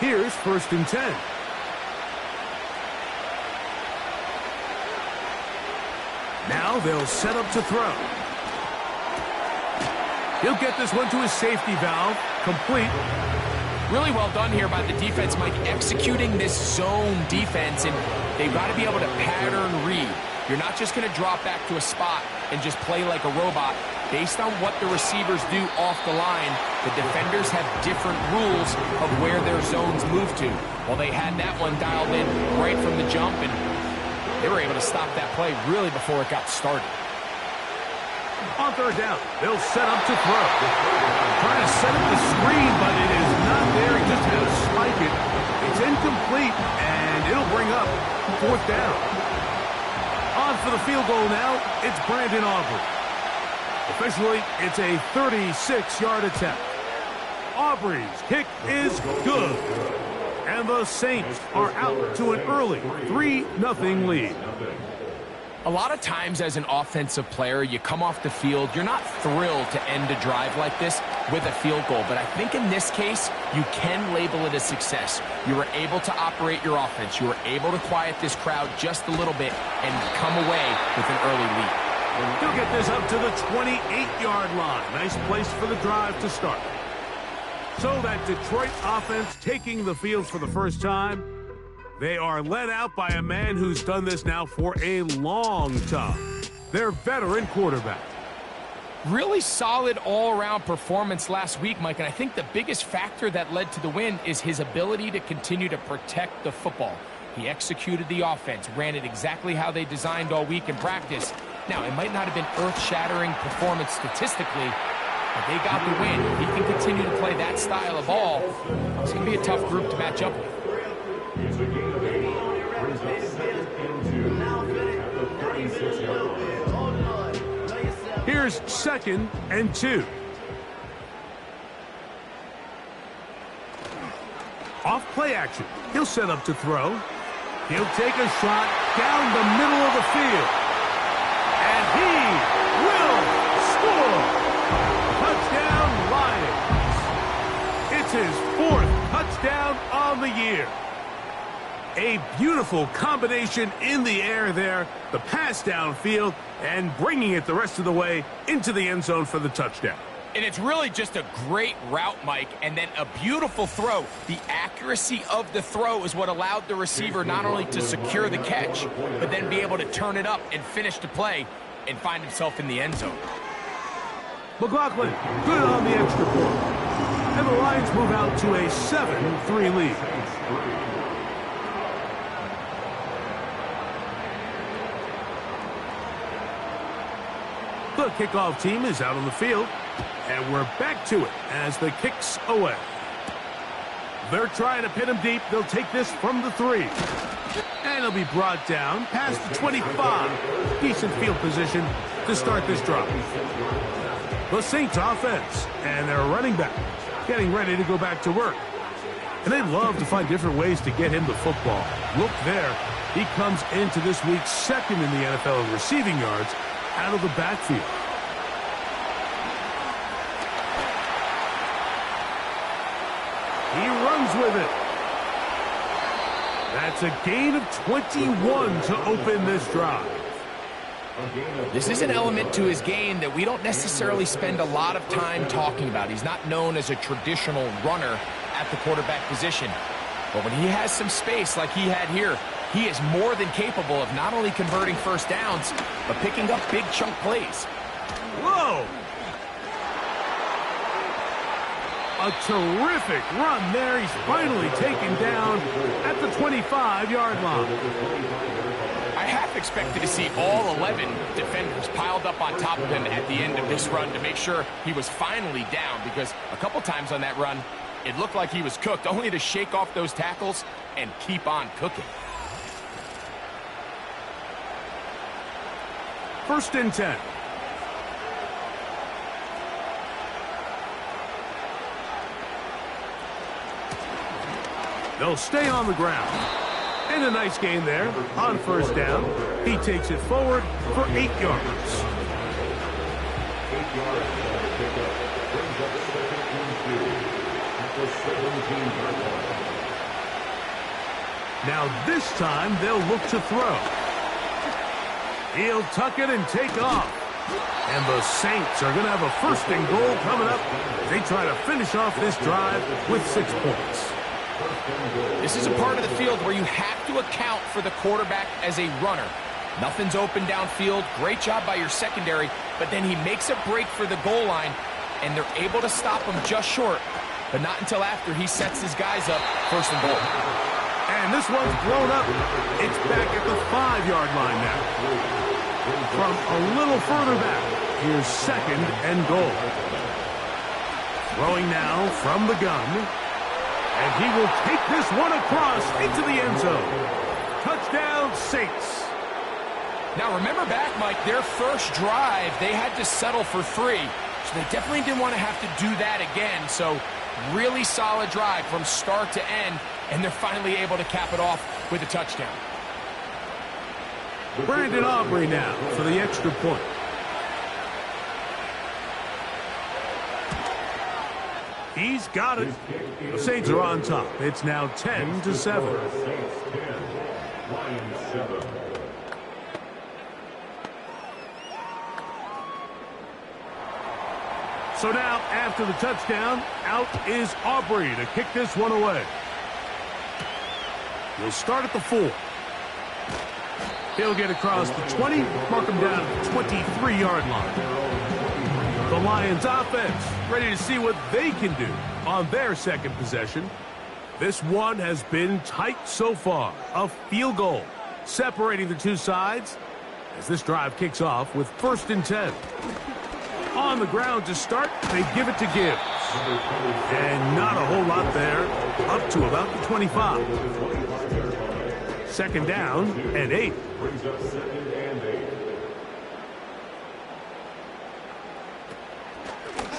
Speaker 7: Here's 1st and 10. Now they'll set up to throw. He'll get this one to his safety valve, complete.
Speaker 8: Really well done here by the defense, Mike, executing this zone defense, and they've got to be able to pattern read. You're not just going to drop back to a spot and just play like a robot. Based on what the receivers do off the line, the defenders have different rules of where their zones move to. Well, they had that one dialed in right from the jump, and they were able to stop that play really before it got started.
Speaker 7: On 3rd down, they'll set up to throw. Trying to set up the screen, but it is not there. He just had to spike it. It's incomplete, and it'll bring up 4th down. On for the field goal now, it's Brandon Aubrey. Officially, it's a 36-yard attempt. Aubrey's kick is good. And the Saints are out to an early 3-0 lead.
Speaker 8: A lot of times as an offensive player, you come off the field, you're not thrilled to end a drive like this with a field goal. But I think in this case, you can label it a success. You were able to operate your offense. You were able to quiet this crowd just a little bit and come away with an early lead.
Speaker 7: He'll get this up to the 28-yard line. Nice place for the drive to start. So that Detroit offense taking the field for the first time. They are led out by a man who's done this now for a long time. Their veteran quarterback.
Speaker 8: Really solid all-around performance last week, Mike, and I think the biggest factor that led to the win is his ability to continue to protect the football. He executed the offense, ran it exactly how they designed all week in practice. Now, it might not have been earth-shattering performance statistically, but they got the win. If he can continue to play that style of ball, it's going to be a tough group to match up with.
Speaker 7: Here's 2nd and 2. Off play action. He'll set up to throw. He'll take a shot down the middle of the field. And he will score. Touchdown, Lions. It's his 4th touchdown on the year. A beautiful combination in the air there. The pass downfield and bringing it the rest of the way into the end zone for the touchdown.
Speaker 8: And it's really just a great route, Mike, and then a beautiful throw. The accuracy of the throw is what allowed the receiver not only to secure the catch, but then be able to turn it up and finish the play and find himself in the end zone.
Speaker 7: McLaughlin, good on the extra point. And the Lions move out to a 7-3 lead. The kickoff team is out on the field. And we're back to it as the kick's away. They're trying to pin him deep. They'll take this from the 3. And he'll be brought down past the 25. Decent field position to start this drive. The Saints offense and their running back getting ready to go back to work. And they love to find different ways to get him the football. Look there. He comes into this week 2nd in the NFL in receiving yards out of the backfield. He runs with it. That's a gain of 21 to open this drive.
Speaker 8: This is an element to his game that we don't necessarily spend a lot of time talking about. He's not known as a traditional runner at the quarterback position. But when he has some space like he had here, he is more than capable of not only converting first downs, but picking up big chunk plays.
Speaker 7: Whoa! A terrific run there. He's finally taken down at the 25-yard line.
Speaker 8: I half expected to see all 11 defenders piled up on top of him at the end of this run to make sure he was finally down, because a couple times on that run, it looked like he was cooked, only to shake off those tackles and keep on cooking.
Speaker 7: 1st and 10. They'll stay on the ground. And a nice gain there on 1st down. He takes it forward for 8 yards. Now this time they'll look to throw. He'll tuck it and take off. And the Saints are going to have a 1st and goal coming up. They try to finish off this drive with 6 points.
Speaker 8: This is a part of the field where you have to account for the quarterback as a runner. Nothing's open downfield. Great job by your secondary, but then he makes a break for the goal line, and they're able to stop him just short, but not until after he sets his guys up 1st and goal.
Speaker 7: And this one's blown up. It's back at the 5-yard line now. From a little further back, here's 2nd and goal. Throwing now from the gun. And he will take this one across into the end zone. Touchdown, Saints.
Speaker 8: Now remember back, Mike, their first drive, they had to settle for 3. So they definitely didn't want to have to do that again. So really solid drive from start to end, and they're finally able to cap it off with a touchdown.
Speaker 7: Brandon Aubrey now for the extra point. He's got it. The Saints are on top. It's now 10-7. So now, after the touchdown, out is Aubrey to kick this one away. We'll start at the 4. He'll get across the 20, mark him down at the 23-yard line. The Lions offense ready to see what they can do on their 2nd possession. This one has been tight so far. A field goal separating the two sides as this drive kicks off with 1st and 10. On the ground to start, they give it to Gibbs. And not a whole lot there, up to about the 25. 2nd down and 8.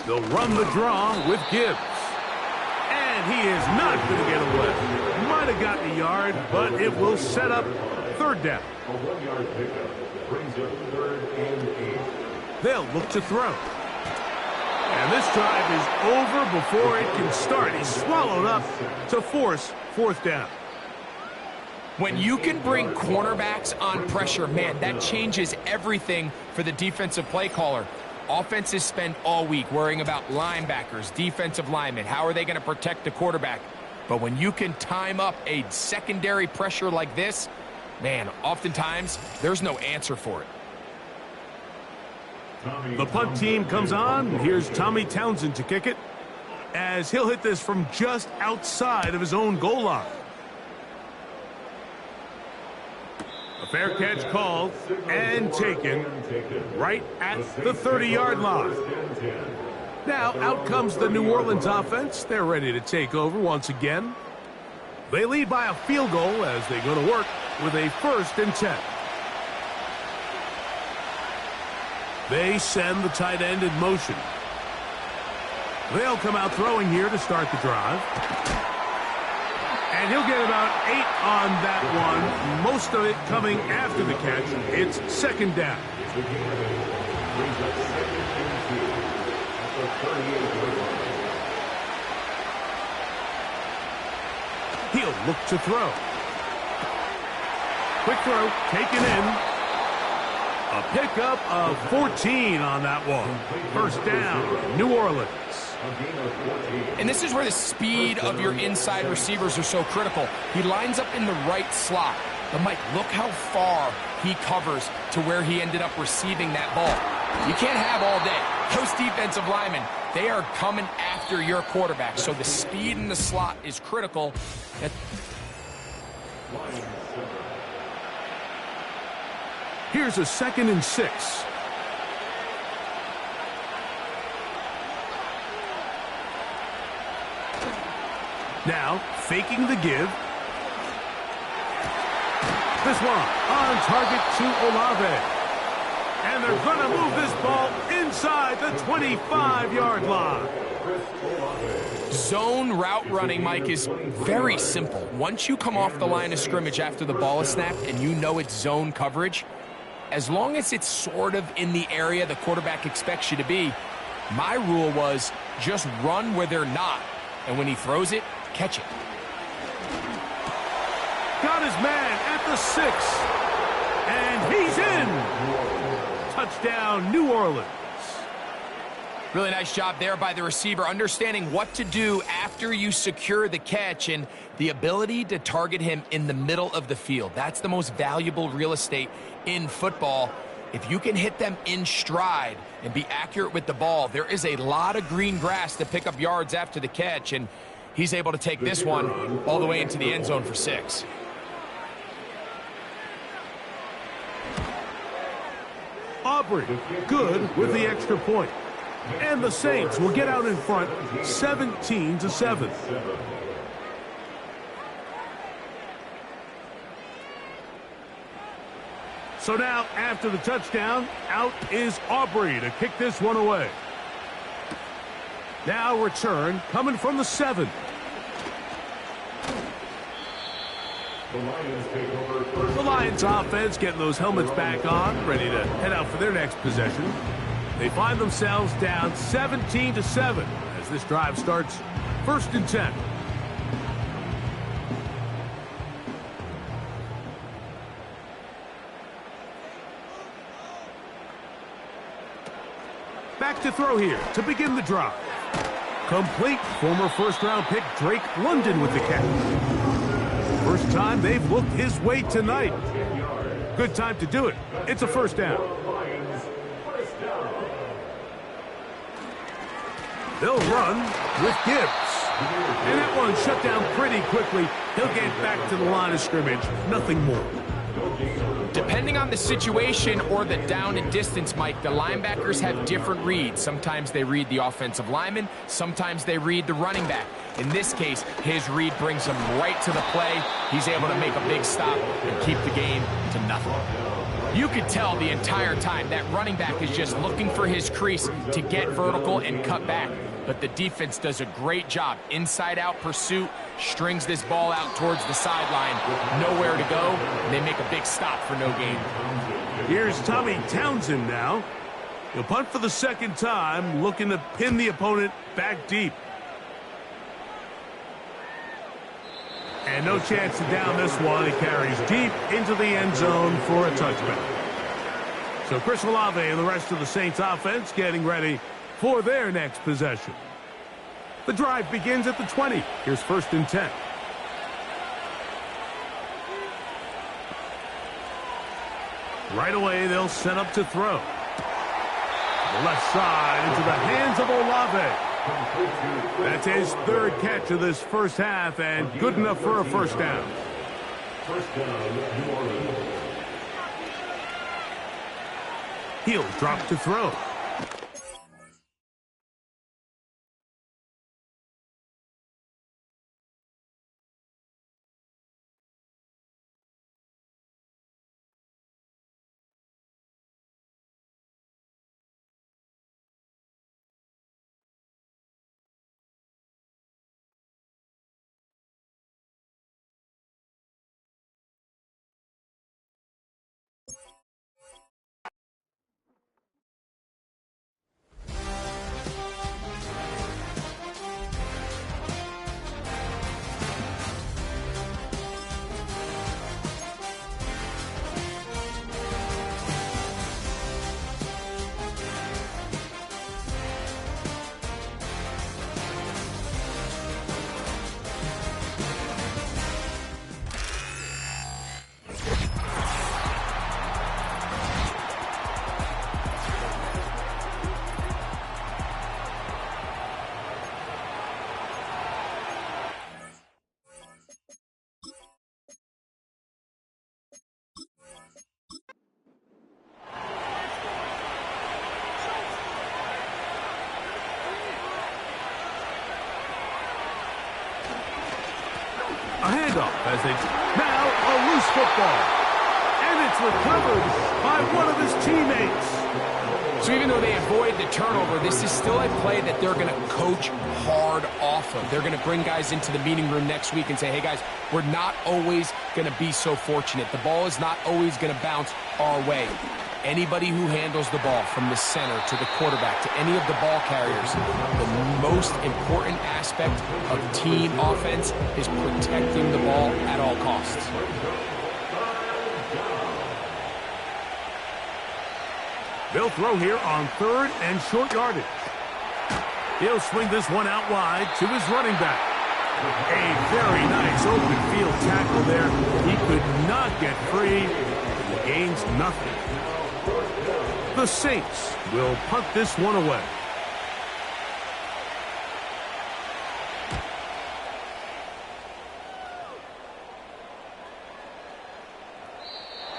Speaker 7: They'll run the draw with Gibbs. And And he is not going to get away. Might have gotten a yard, but it will set up third down.
Speaker 4: A 1-yard pickup brings up 3rd and 8.
Speaker 7: They'll look to throw. And this drive is over before it can start. He's swallowed up to force 4th down.
Speaker 8: When you can bring cornerbacks on pressure, man, that changes everything for the defensive play caller. Offenses spend all week worrying about linebackers, defensive linemen. How are they going to protect the quarterback? But when you can time up a secondary pressure like this, man, oftentimes there's no answer for it.
Speaker 7: The punt team comes on. Here's Tommy Townsend to kick it, as he'll hit this from just outside of his own goal line. A fair catch called and taken right at the 30-yard line. Now out comes the New Orleans offense. They're ready to take over once again. They lead by a field goal as they go to work with a 1st and 10. They send the tight end in motion. They'll come out throwing here to start the drive. And he'll get about 8 on that one. Most of it coming after the catch. It's 2nd down. He'll look to throw. Quick throw, taken in. A pickup of 14 on that one. 1st down, New Orleans.
Speaker 8: And this is where the speed of your inside receivers are so critical. He lines up in the right slot. But, Mike, look how far he covers to where he ended up receiving that ball. You can't have all day. Those defensive linemen, they are coming after your quarterback. So the speed in the slot is critical.
Speaker 7: Here's a 2nd and 6. Now, faking the give. This one on target to Olave. And they're going to move this ball inside the 25-yard line.
Speaker 8: Zone route running, Mike, is very simple. Once you come off the line of scrimmage after the ball is snapped and you know it's zone coverage, as long as it's sort of in the area the quarterback expects you to be, my rule was just run where they're not. And when he throws it, catch it.
Speaker 7: Got his man at the 6. And he's in. Touchdown, New Orleans.
Speaker 8: Really nice job there by the receiver, understanding what to do after you secure the catch and the ability to target him in the middle of the field. That's the most valuable real estate in football. If you can hit them in stride and be accurate with the ball, there is a lot of green grass to pick up yards after the catch, and he's able to take this one all the way into the end zone for 6.
Speaker 7: Aubrey, good with the extra point. And the Saints will get out in front 17-7. So now, after the touchdown, out is Aubrey to kick this one away. Now return coming from the 7. The Lions offense getting those helmets back on, ready to head out for their next possession. They find themselves down 17-7 as this drive starts 1st and 10. Back to throw here to begin the drive. Complete. Former 1st-round pick Drake London with the catch. First time they've looked his way tonight. Good time to do it. It's a 1st down. They'll run with Gibbs. And that one shut down pretty quickly. He'll get back to the line of scrimmage. Nothing more.
Speaker 8: Depending on the situation or the down and distance, Mike, the linebackers have different reads. Sometimes they read the offensive lineman. Sometimes they read the running back. In this case, his read brings him right to the play. He's able to make a big stop and keep the game to nothing. You could tell the entire time that running back is just looking for his crease to get vertical and cut back. but the defense does a great job. Inside-out pursuit, strings this ball out towards the sideline. Nowhere to go, and they make a big stop for no gain.
Speaker 7: Here's Tommy Townsend now. He'll punt for the second time, looking to pin the opponent back deep. And no chance to down this one. He carries deep into the end zone for a touchback. So Chris Olave and the rest of the Saints offense getting ready for their next possession. The drive begins at the 20. Here's 1st and 10. Right away, they'll set up to throw. The left side into the hands of Olave. That's his 3rd catch of this first half, and good enough for a first down. He'll drop to throw. A handoff as they now a loose football. And it's recovered by one of his teammates.
Speaker 8: So even though they avoid the turnover, this is still a play that they're going to coach hard off of. They're going to bring guys into the meeting room next week and say, hey, guys, we're not always going to be so fortunate. The ball is not always going to bounce our way. Anybody who handles the ball from the center to the quarterback to any of the ball carriers, the most important aspect of team offense is protecting the ball at all costs.
Speaker 7: They'll throw here on 3rd and short yardage. He'll swing this one out wide to his running back. A very nice open field tackle there. He could not get free. He gains nothing. The Saints will punt this one away.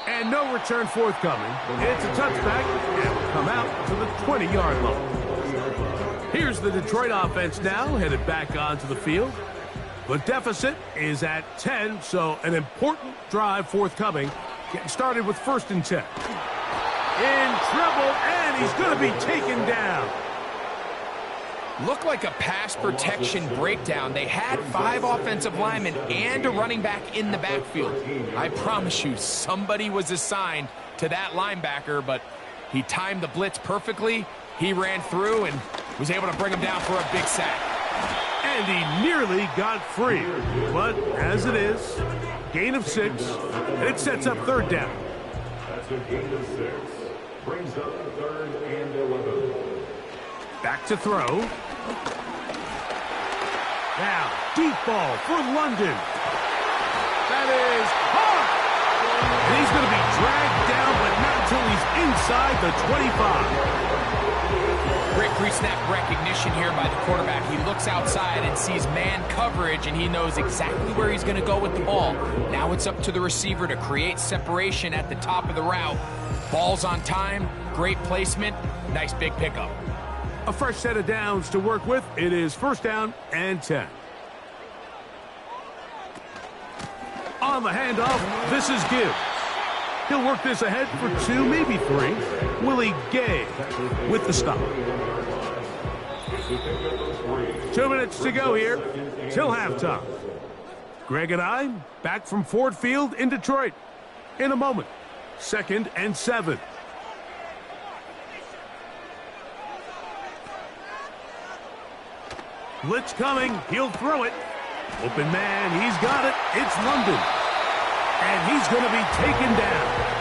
Speaker 7: And no return forthcoming. It's a touchback and will come out to the 20-yard line. Here's the Detroit offense now headed back onto the field. The deficit is at 10, so an important drive forthcoming. Getting started with 1st and 10. In trouble, and he's going to be taken down.
Speaker 8: Looked like a pass protection breakdown. They had 5 offensive linemen and a running back in the backfield. I promise you, somebody was assigned to that linebacker, but he timed the blitz perfectly. He ran through and was able to bring him down for a big sack.
Speaker 7: And he nearly got free. But as it is, gain of 6, and it sets up 3rd down.
Speaker 4: That's a gain of 6. Brings up 3rd and 11.
Speaker 7: Back to throw. Now, deep ball for London. That is hard. And he's going to be dragged down, but not until he's inside the 25.
Speaker 8: Great pre-snap recognition here by the quarterback. He looks outside and sees man coverage, and he knows exactly where he's going to go with the ball. Now it's up to the receiver to create separation at the top of the route. Ball's on time, great placement, nice big pickup.
Speaker 7: A fresh set of downs to work with. It is 1st down and 10. On the handoff, this is Gibbs. He'll work this ahead for 2, maybe 3. Willie Gay with the stop. 2 minutes to go here till halftime. Greg and I back from Ford Field in Detroit in a moment. 2nd and 7. Blitz coming. He'll throw it. Open man. He's got it. It's London. And he's going to be taken down.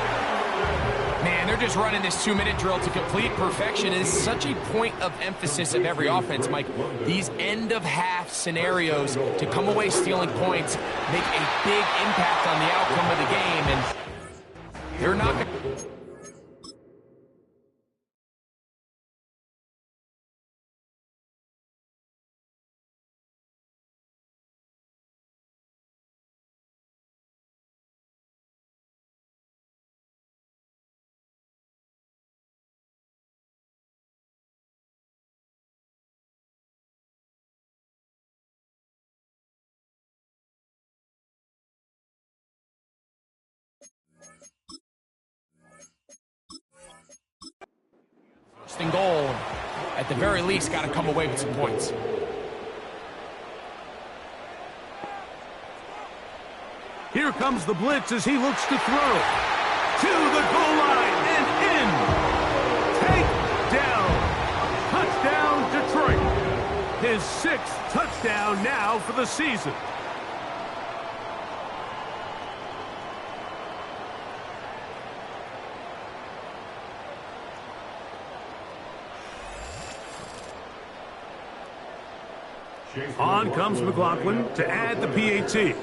Speaker 8: Man, they're just running this 2-minute drill to complete perfection. It is such a point of emphasis of every offense, Mike. These end-of-half scenarios to come away stealing points make a big impact on the outcome of the game, and they're not going to... First and goal, at the very least, got to come away with some points.
Speaker 7: Here comes the blitz as he looks to throw. To the goal line and in. Take down. Touchdown, Detroit. His 6th touchdown now for the season. On comes McLaughlin to add the PAT.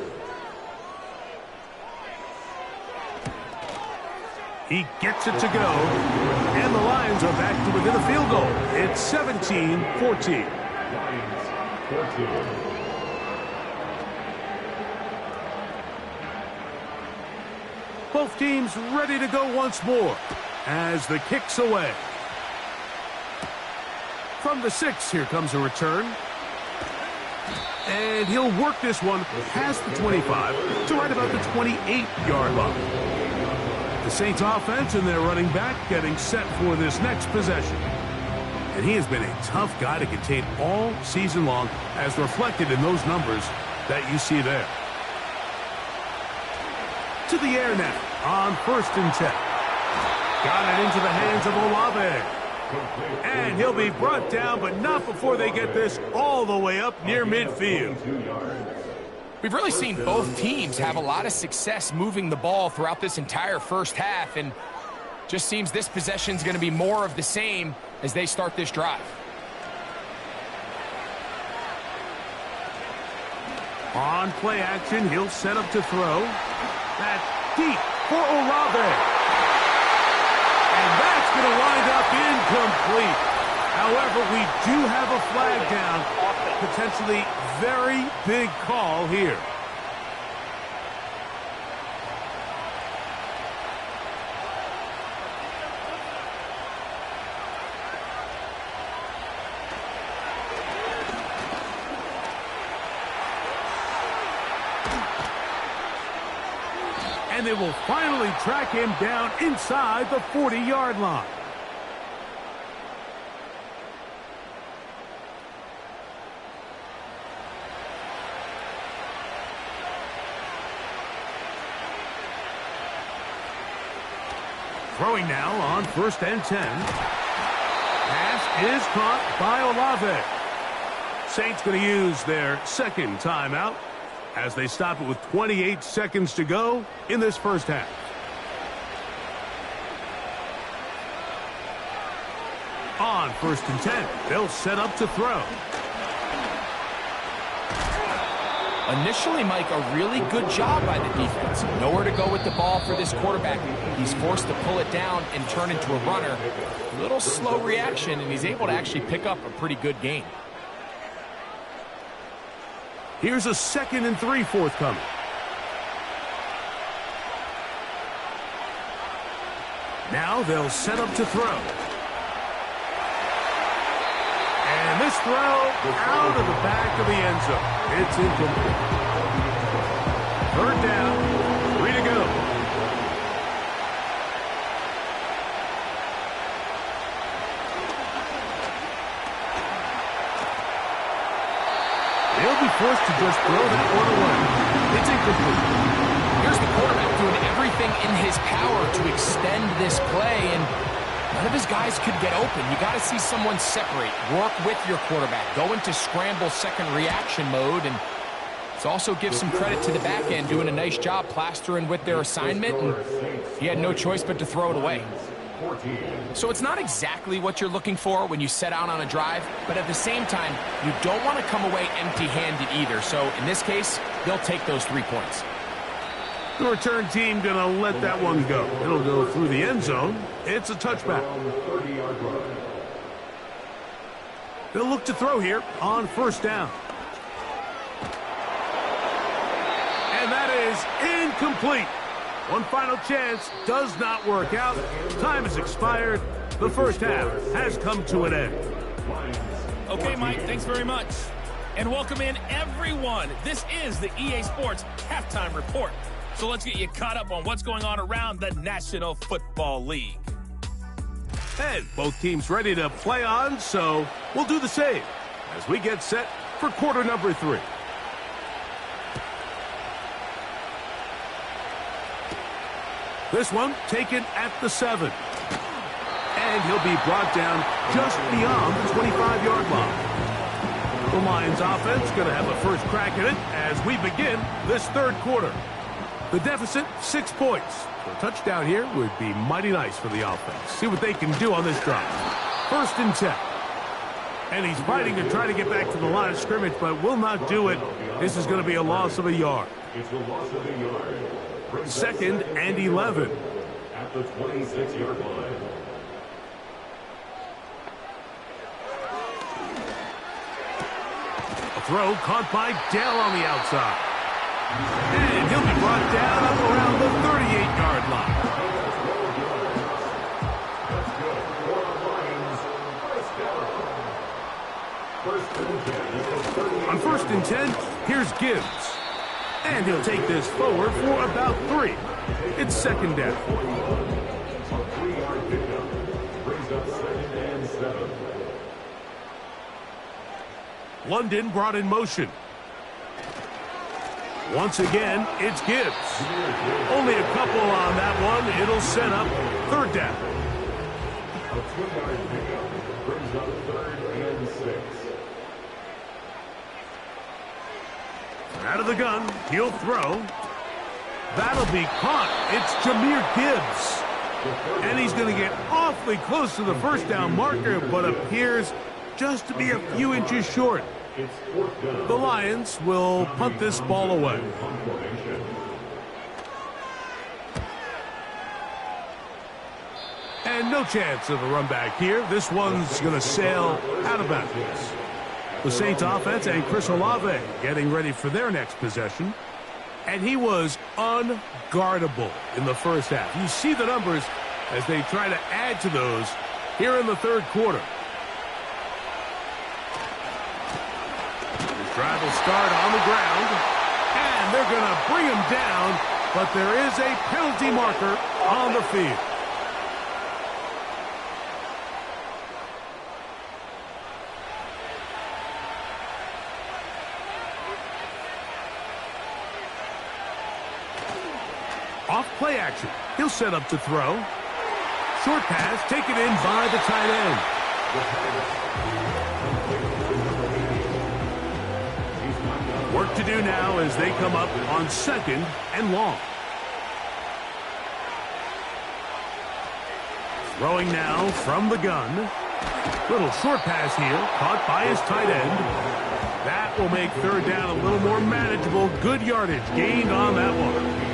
Speaker 7: He gets it to go, and the Lions are back to within a field goal. It's 17-14. Both teams ready to go once more as the kick's away. From the 6, here comes a return. And he'll work this one past the 25 to right about the 28-yard line. The Saints offense and their running back getting set for this next possession. And he has been a tough guy to contain all season long, as reflected in those numbers that you see there. To the air now on 1st and 10. Got it into the hands of Olave. And he'll be brought down, but not before they get this all the way up near midfield.
Speaker 8: We've really seen both teams have a lot of success moving the ball throughout this entire first half, and just seems this possession is going to be more of the same as they start this drive.
Speaker 7: On play action, he'll set up to throw. That's deep for Olave. And that's going to wind up incomplete. However, we do have a flag down. Potentially very big call here. And they will finally track him down inside the 40-yard line. Throwing now on 1st and 10. Pass is caught by Olave. Saints going to use their 2nd timeout as they stop it with 28 seconds to go in this first half. On 1st and 10, they'll set up to throw.
Speaker 8: Initially, Mike, a really good job by the defense. Nowhere to go with the ball for this quarterback. He's forced to pull it down and turn into a runner. A little slow reaction, and he's able to actually pick up a pretty good gain.
Speaker 7: Here's a 2nd and 3 forthcoming. Now they'll set up to throw. And this throw out of the back of the end zone. It's incomplete. 3rd down, 3 to go. forced to just throw that one away. It's incomplete.
Speaker 8: Here's the quarterback doing everything in his power to extend this play, and none of his guys could get open. You got to see someone separate, work with your quarterback, go into scramble second reaction mode, and let's also give some credit to the back end doing a nice job plastering with their assignment, and he had no choice but to throw it away. So it's not exactly what you're looking for when you set out on a drive, but at the same time, you don't want to come away empty-handed either. So in this case, they'll take those 3 points.
Speaker 7: The return team going to let that one go. It'll go through the end zone. It's a touchback. They'll look to throw here on first down. And that is incomplete. One final chance does not work out. Time has expired. The first half has come to an end.
Speaker 9: Okay, Mike, thanks very much. And welcome in, everyone. This is the EA Sports Halftime Report. So let's get you caught up on what's going on around the National Football League.
Speaker 7: And both teams ready to play on, so we'll do the same as we get set for quarter number 3. This one taken at the 7. And he'll be brought down just beyond the 25-yard line. The Lions offense going to have a first crack at it as we begin this third quarter. The deficit, 6 points. So a touchdown here would be mighty nice for the offense. See what they can do on this drive. First and 10. And he's fighting to try to get back to the line of scrimmage, but will not do it. This is going to be a loss of a yard.
Speaker 4: It's a loss of a yard.
Speaker 7: Second and 11.
Speaker 4: At the 26-yard line.
Speaker 7: A throw caught by Dell on the outside. And he'll be brought down up around the 38-yard line. On first and 10, here's Gibbs. And he'll take this forward for about 3. It's second down.
Speaker 4: A 3-yard pickup brings up 2nd and 7.
Speaker 7: London brought in motion. Once again, it's Gibbs. Only a couple on that one. It'll set up third down.
Speaker 4: A 2-yard pickup brings up 3rd and 6.
Speaker 7: Out of the gun, he'll throw. That'll be caught. It's Jahmyr Gibbs. And he's going to get awfully close to the first down marker, but appears just to be a few inches short. The Lions will punt this ball away. And no chance of a run back here. This one's going to sail out of bounds. The Saints offense and Chris Olave getting ready for their next possession. And he was unguardable in the first half. You see the numbers as they try to add to those here in the third quarter. This drive will start on the ground. And they're going to bring him down, but there is a penalty marker on the field. Off play action. He'll set up to throw. Short pass taken in by the tight end. Work to do now as they come up on 2nd and long. Throwing now from the gun. Little short pass here, caught by his tight end. That will make third down a little more manageable. Good yardage gained on that one.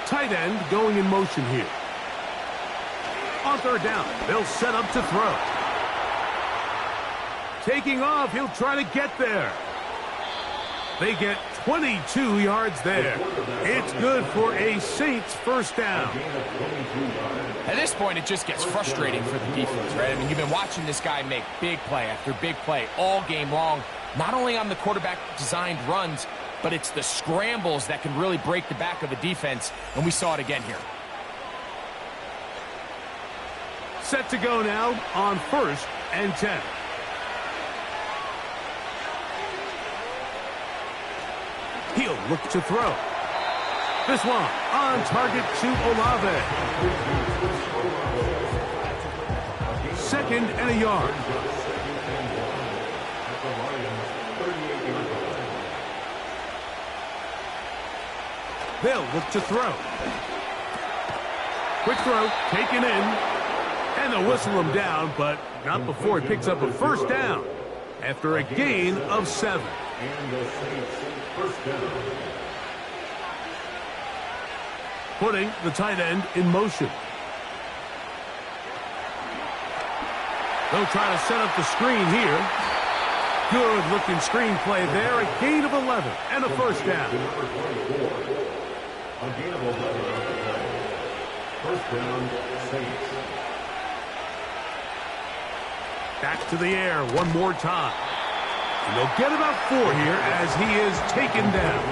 Speaker 7: Tight end going in motion here. On third down, they'll set up to throw. Taking off, he'll try to get there. They get 22 yards there. It's good for a Saints first down.
Speaker 8: At this point, it just gets frustrating for the defense, right? I mean, you've been watching this guy make big play after big play all game long, not only on the quarterback-designed runs, but it's the scrambles that can really break the back of a defense, and we saw it again here.
Speaker 7: Set to go now on 1st and 10. He'll look to throw. This one on target to Olave. 2nd and a yard. They'll look to throw. Quick throw, taken in, and they'll whistle him down, but not before he picks up a 1st down after a gain of 7.
Speaker 4: And the Saints, 1st down.
Speaker 7: Putting the tight end in motion. They'll try to set up the screen here. Good looking screen play there. A gain of 11 and a 1st down.
Speaker 4: A gain of 11 on the play. 1st down, Saints.
Speaker 7: Back to the air one more time. And they'll get about 4 here as he is taken down.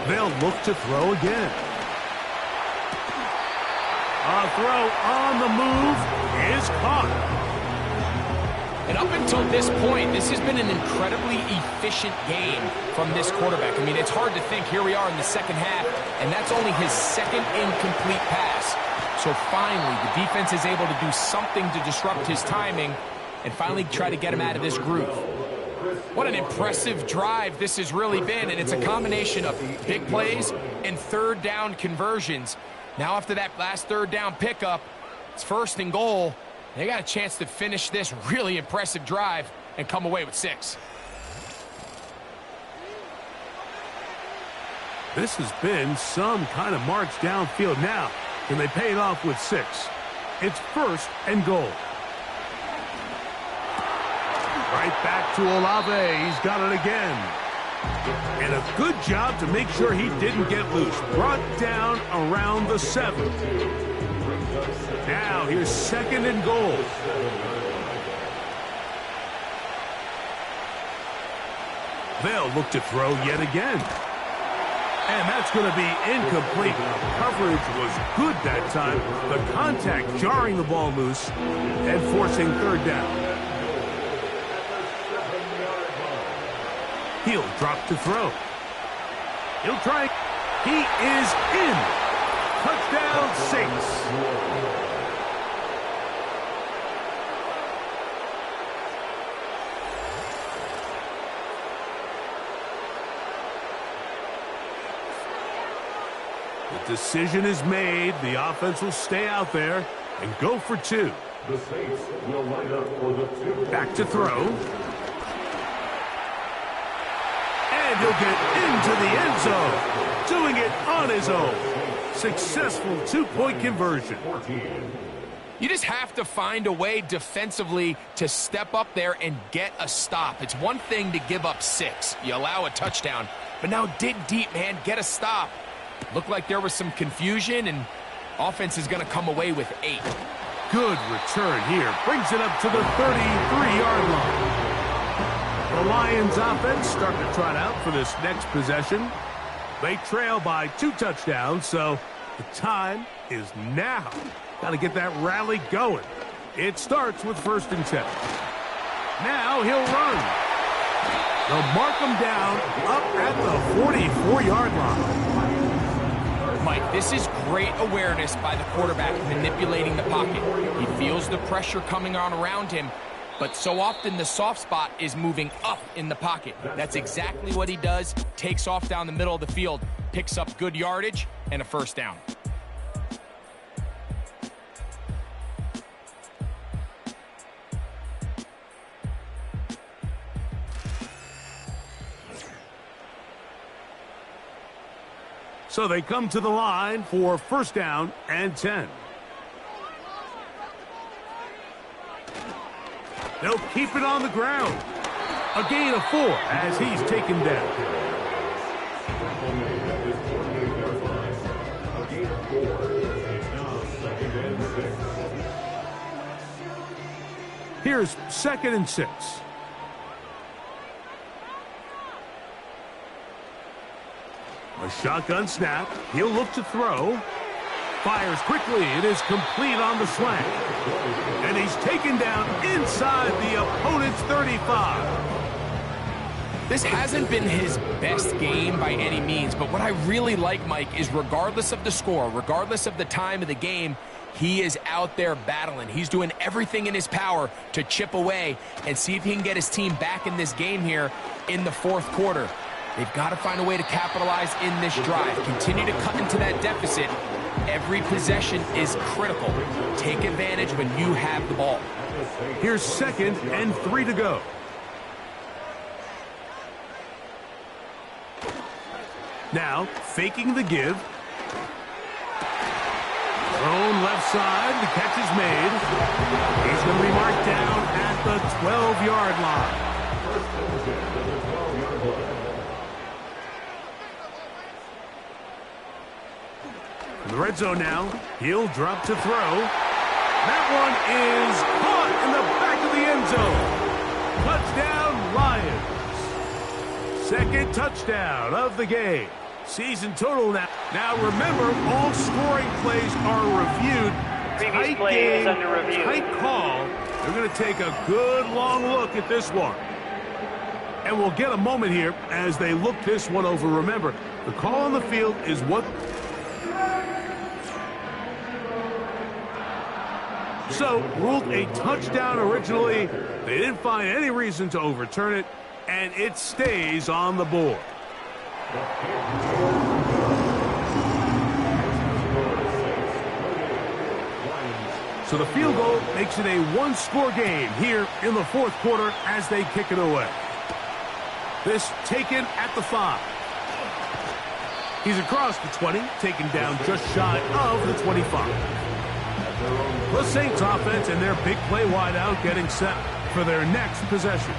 Speaker 7: They'll look to throw again. A throw on the move is caught.
Speaker 8: And up until this point, this has been an incredibly efficient game from this quarterback. I mean, it's hard to think. Here we are in the 2nd half, and that's only his 2nd incomplete pass. So finally, the defense is able to do something to disrupt his timing and finally try to get him out of this groove. What an impressive drive this has really been, and it's a combination of big plays and 3rd down conversions. Now after that last 3rd down pickup, it's 1st and goal. They got a chance to finish this really impressive drive and come away with 6.
Speaker 7: This has been some kind of march downfield. Now, can they pay it off with 6? It's 1st and goal. Right back to Olave. He's got it again. And a good job to make sure he didn't get loose. Brought down around the 7. Now here's 2nd and goal. They'll look to throw yet again. And that's going to be incomplete. Coverage was good that time. The contact jarring the ball loose and forcing 3rd down. He'll drop to throw. He'll try. He is in. Touchdown, Saints. The decision is made. The offense will stay out there and go for 2.
Speaker 4: The Saints will line up for the 2.
Speaker 7: Back to throw. And he'll get into the end zone. Doing it on his own. Successful 2-point conversion.
Speaker 8: You just have to find a way defensively to step up there and get a stop. It's one thing to give up 6. You allow a touchdown. But now dig deep, man. Get a stop. Looked like there was some confusion, and offense is going to come away with 8.
Speaker 7: Good return here. Brings it up to the 33-yard line. The Lions offense starting to trot out for this next possession. They trail by 2 touchdowns, so the time is now. Got to get that rally going. It starts with 1st and 10. Now he'll run. They'll mark him down up at the 44-yard line.
Speaker 8: Mike, this is great awareness by the quarterback manipulating the pocket. He feels the pressure coming on around him, but so often the soft spot is moving up in the pocket. That's exactly what he does. Takes off down the middle of the field, picks up good yardage, and a 1st down.
Speaker 7: So they come to the line for 1st down and 10. They'll keep it on the ground. A gain of 4 as he's taken down. Here's 2nd and 6. A shotgun snap. He'll look to throw. Fires quickly. It is complete on the slant. And he's taken down inside the opponent's 35.
Speaker 8: This hasn't been his best game by any means, but what I really like, Mike, is regardless of the score, regardless of the time of the game, he is out there battling. He's doing everything in his power to chip away and see if he can get his team back in this game here in the fourth quarter. They've got to find a way to capitalize in this drive. Continue to cut into that deficit. Every possession is critical. Take advantage when you have the ball.
Speaker 7: Here's 2nd and 3 to go. Now, faking the give. Thrown left side. The catch is made. He's going to be marked down at the 12-yard line. In the red zone now. He'll drop to throw. That one is caught in the back of the end zone. Touchdown, Lions. 2nd touchdown of the game. Season total now. Now remember, all scoring plays are reviewed.
Speaker 6: Previous play is under review.
Speaker 7: Tight call. They're going to take a good long look at this one. And we'll get a moment here as they look this one over. Remember, the call on the field is what... So, ruled a touchdown originally. They didn't find any reason to overturn it, and it stays on the board. So the field goal makes it a one-score game here in the fourth quarter as they kick it away. This taken at the 5. He's across the 20, taken down just shy of the 25. The Saints offense and their big play wideout getting set for their next possession.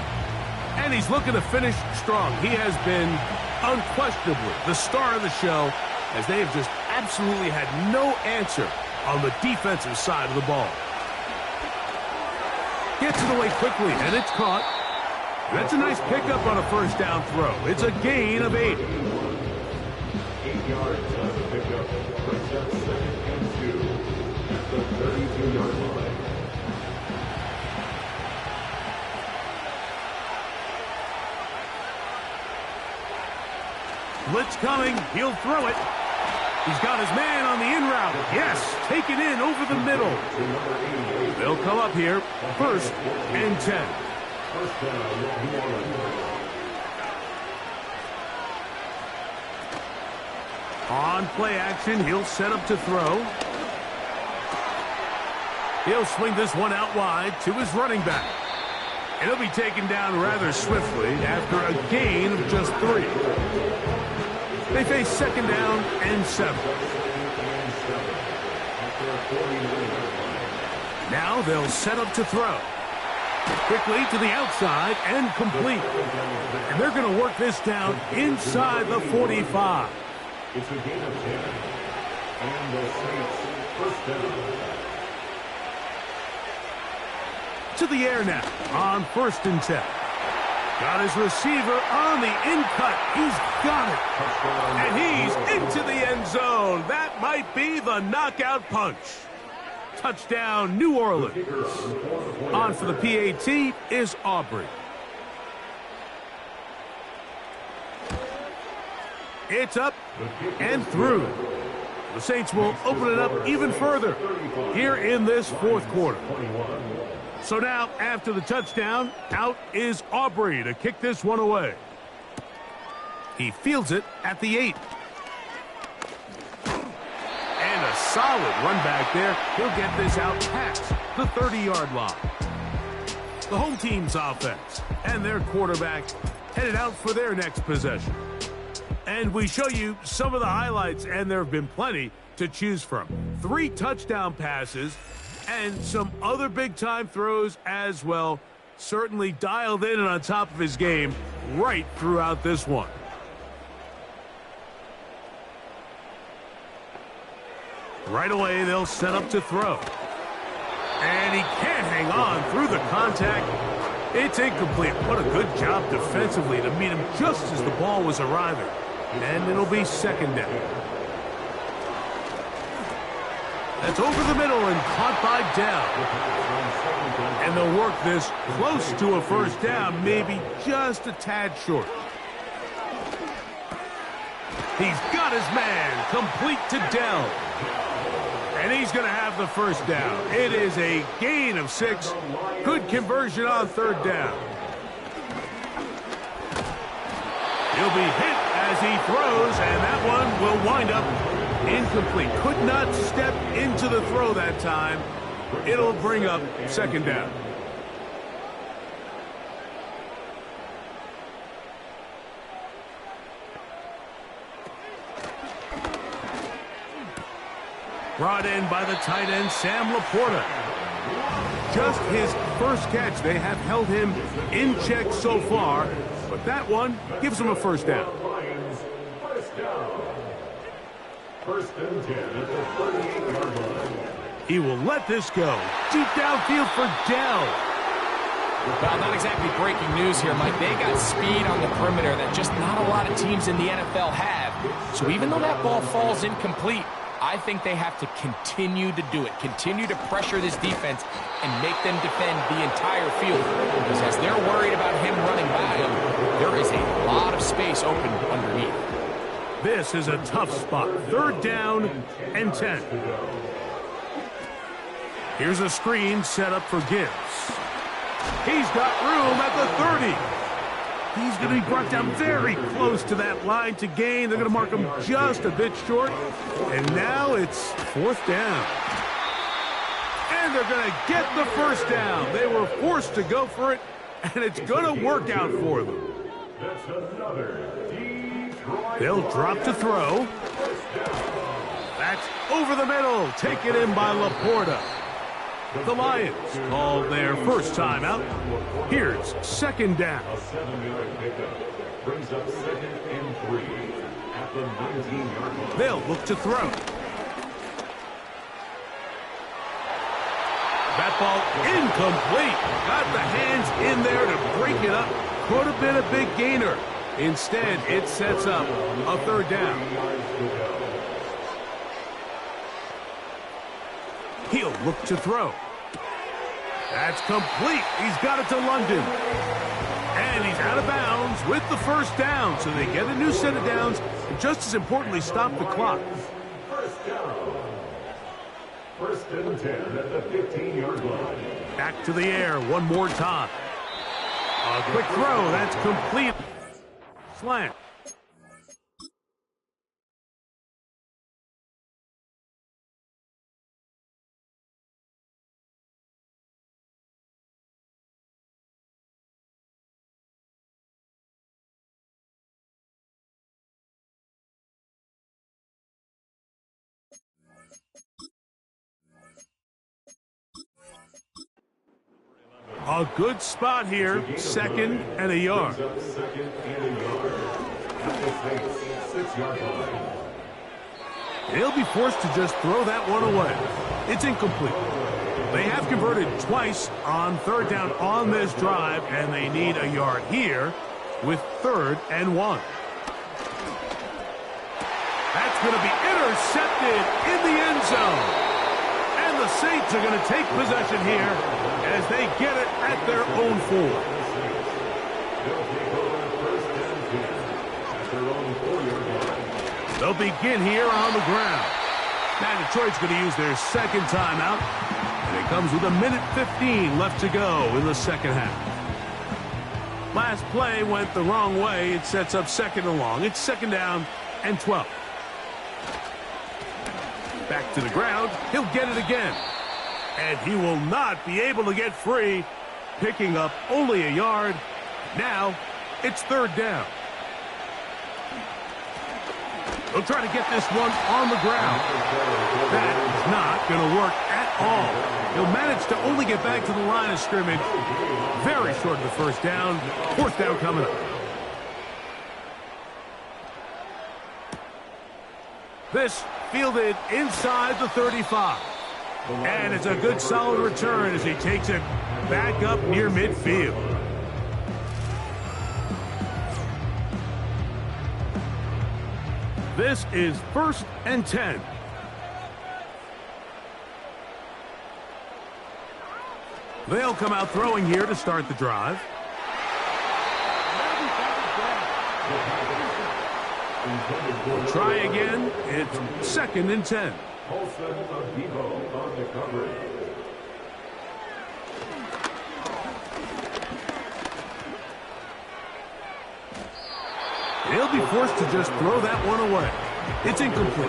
Speaker 7: And he's looking to finish strong. He has been unquestionably the star of the show as they have just absolutely had no answer on the defensive side of the ball. Gets it away quickly, and it's caught. That's a nice pickup on a first down throw. It's a gain of 8.
Speaker 4: 8 yards on the pickup. Brings up 2nd and 2 at the 32-yard line.
Speaker 7: Blitz coming. He'll throw it. He's got his man on the in route. Yes, taken in over the middle. They'll come up here. 1st and 10.
Speaker 4: First down, New Orleans.
Speaker 7: On play action, he'll set up to throw. He'll swing this one out wide to his running back. And he'll be taken down rather swiftly after a gain of just 3. They face 2nd down and 7. Now they'll set up to throw. Quickly to the outside and complete. And they're going to work this down inside the 45.
Speaker 4: It's a gain of 10. And the Saints first down.
Speaker 7: To the air now on 1st and 10. Got his receiver on the in-cut. He's got it. And he's into the end zone. That might be the knockout punch. Touchdown, New Orleans. On for the PAT is Aubrey. It's up and through. The Saints will open it up even further here in this fourth quarter. So now, after the touchdown, out is Aubrey to kick this one away. He fields it at the 8. And a solid run back there. He'll get this out past the 30-yard line. The home team's offense and their quarterback headed out for their next possession. And we show you some of the highlights, and there have been plenty to choose from. 3 touchdown passes and some other big-time throws as well. Certainly dialed in and on top of his game right throughout this one. Right away, they'll set up to throw. And he can't hang on through the contact. It's incomplete. What a good job defensively to meet him just as the ball was arriving. And it'll be second down. That's over the middle and caught by Dell. And they'll work this close to a first down, maybe just a tad short. He's got his man, complete to Dell. And he's going to have the first down. It is a gain of 6. Good conversion on third down. He'll be hit as he throws, and that one will wind up incomplete. Could not step into the throw that time. It'll bring up second down. Brought in by the tight end, Sam Laporta. Just his first catch. They have held him in check so far, but that one gives him a first down.
Speaker 4: First and 10 at the 38-yard line.
Speaker 7: He will let this go. Deep downfield for Dell.
Speaker 8: Well, not exactly breaking news here, Mike. They got speed on the perimeter that just not a lot of teams in the NFL have. So even though that ball falls incomplete, I think they have to continue to do it, continue to pressure this defense and make them defend the entire field. Because as they're worried about him running by them, there is a lot of space open underneath.
Speaker 7: This is a tough spot. Third down and 10. Here's a screen set up for Gibbs. He's got room at the 30. He's going to be brought down very close to that line to gain. They're going to mark him just a bit short. And now it's fourth down. And they're going to get the first down. They were forced to go for it, and it's going to work out for them.
Speaker 4: That's another Detroit.
Speaker 7: They'll drop to throw. That's over the middle. Taken in by Laporta. The Lions called their first timeout. Here's second down.
Speaker 4: A 7-yard pickup brings up second and 3 at the 19-yard line.
Speaker 7: They'll look to throw. That ball incomplete. Got the hands in there to break it up. Could have been a big gainer. Instead, it sets up a third down. He'll look to throw. That's complete. He's got it to London. And he's out of bounds with the first down. So they get a new set of downs. And just as importantly, stop the clock.
Speaker 4: First down. First and 10 at the 15-yard line.
Speaker 7: Back to the air one more time. A quick throw. That's complete. Slant. A good spot here, second and a yard.
Speaker 4: Second and a yard. At the 6-yard line.
Speaker 7: They'll be forced to just throw that one away. It's incomplete. They have converted twice on third down on this drive, and they need a yard here with third and 1. That's going to be intercepted in the end zone. And the Saints are going to take possession here as they get it at their own 4.
Speaker 4: They'll take over first and 10 at their own 4-yard line.
Speaker 7: They'll begin here on the ground. Now Detroit's going to use their second timeout. And it comes with a minute 15 left to go in the second half. Last play went the wrong way. It sets up second and long. It's second down and 12. Back to the ground. He'll get it again. And he will not be able to get free. Picking up only a yard. Now it's third down. They'll try to get this one on the ground. That is not going to work at all. He'll manage to only get back to the line of scrimmage. Very short of the first down. Fourth down coming up. This fielded inside the 35. And it's a good solid return as he takes it back up near midfield. This is 1st and 10. They'll come out throwing here to start the drive. We'll try again. It's 2nd and 10.
Speaker 4: Paulson Adebo on the coverage.
Speaker 7: He'll be forced to just throw that one away. It's incomplete.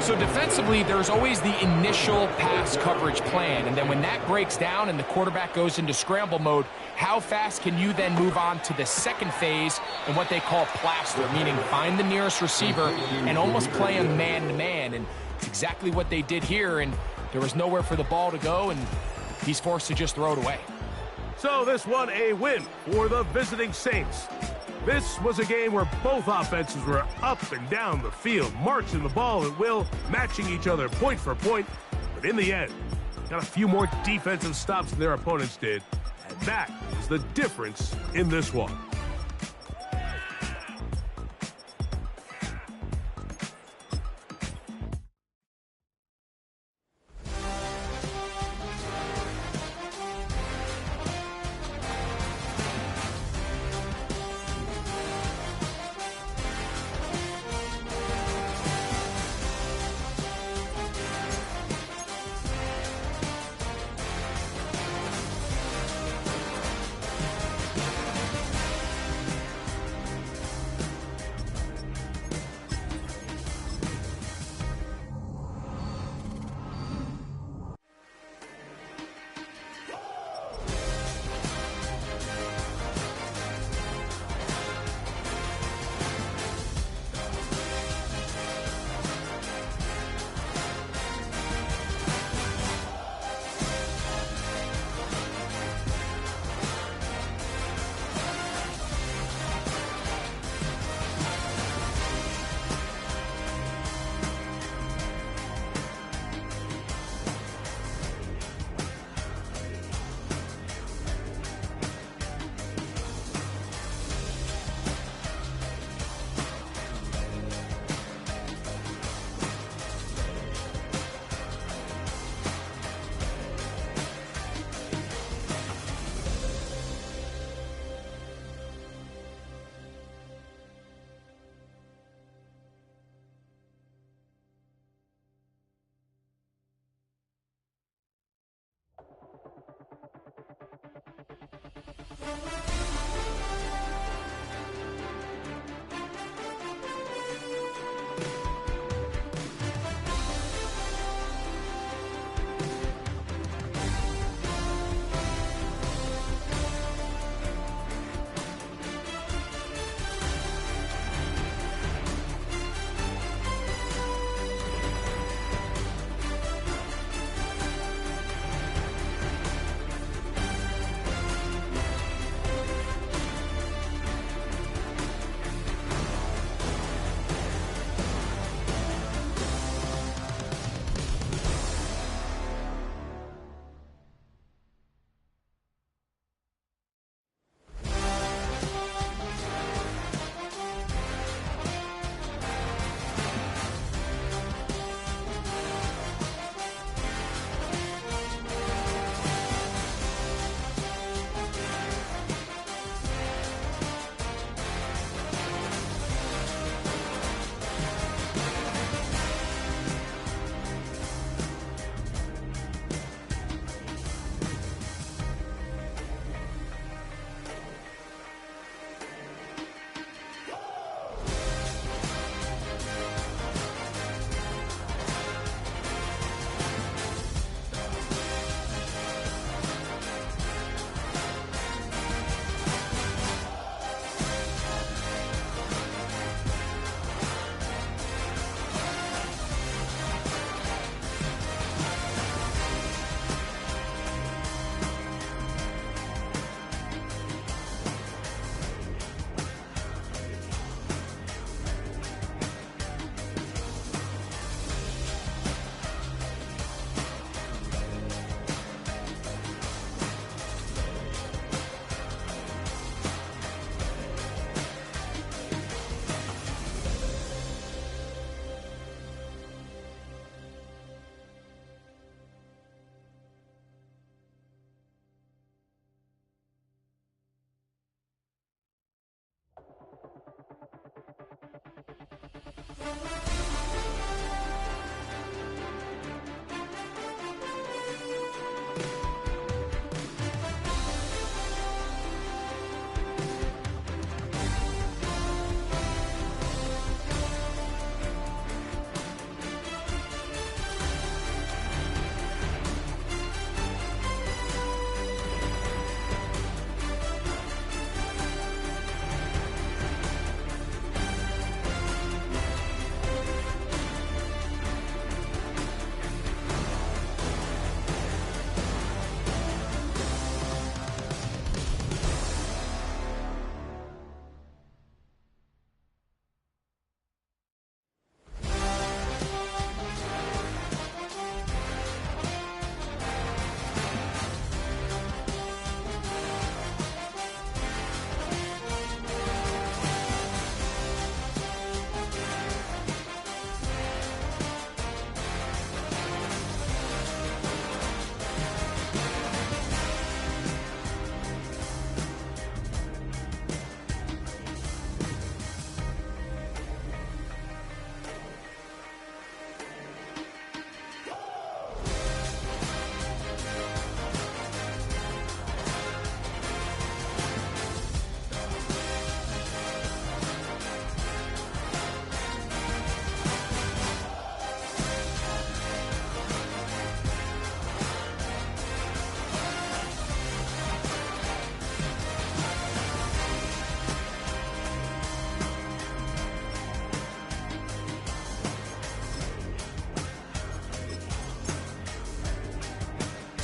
Speaker 8: So defensively, there's always the initial pass coverage plan, and then when that breaks down and the quarterback goes into scramble mode, how fast can you then move on to the second phase and what they call plaster, meaning find the nearest receiver and almost play him man-to-man, and it's exactly what they did here, and there was nowhere for the ball to go, and he's forced to just throw it away.
Speaker 7: So this one a win for the visiting Saints. This was a game where both offenses were up and down the field, marching the ball at will, matching each other point for point. But in the end, got a few more defensive stops than their opponents did. And that is the difference in this one.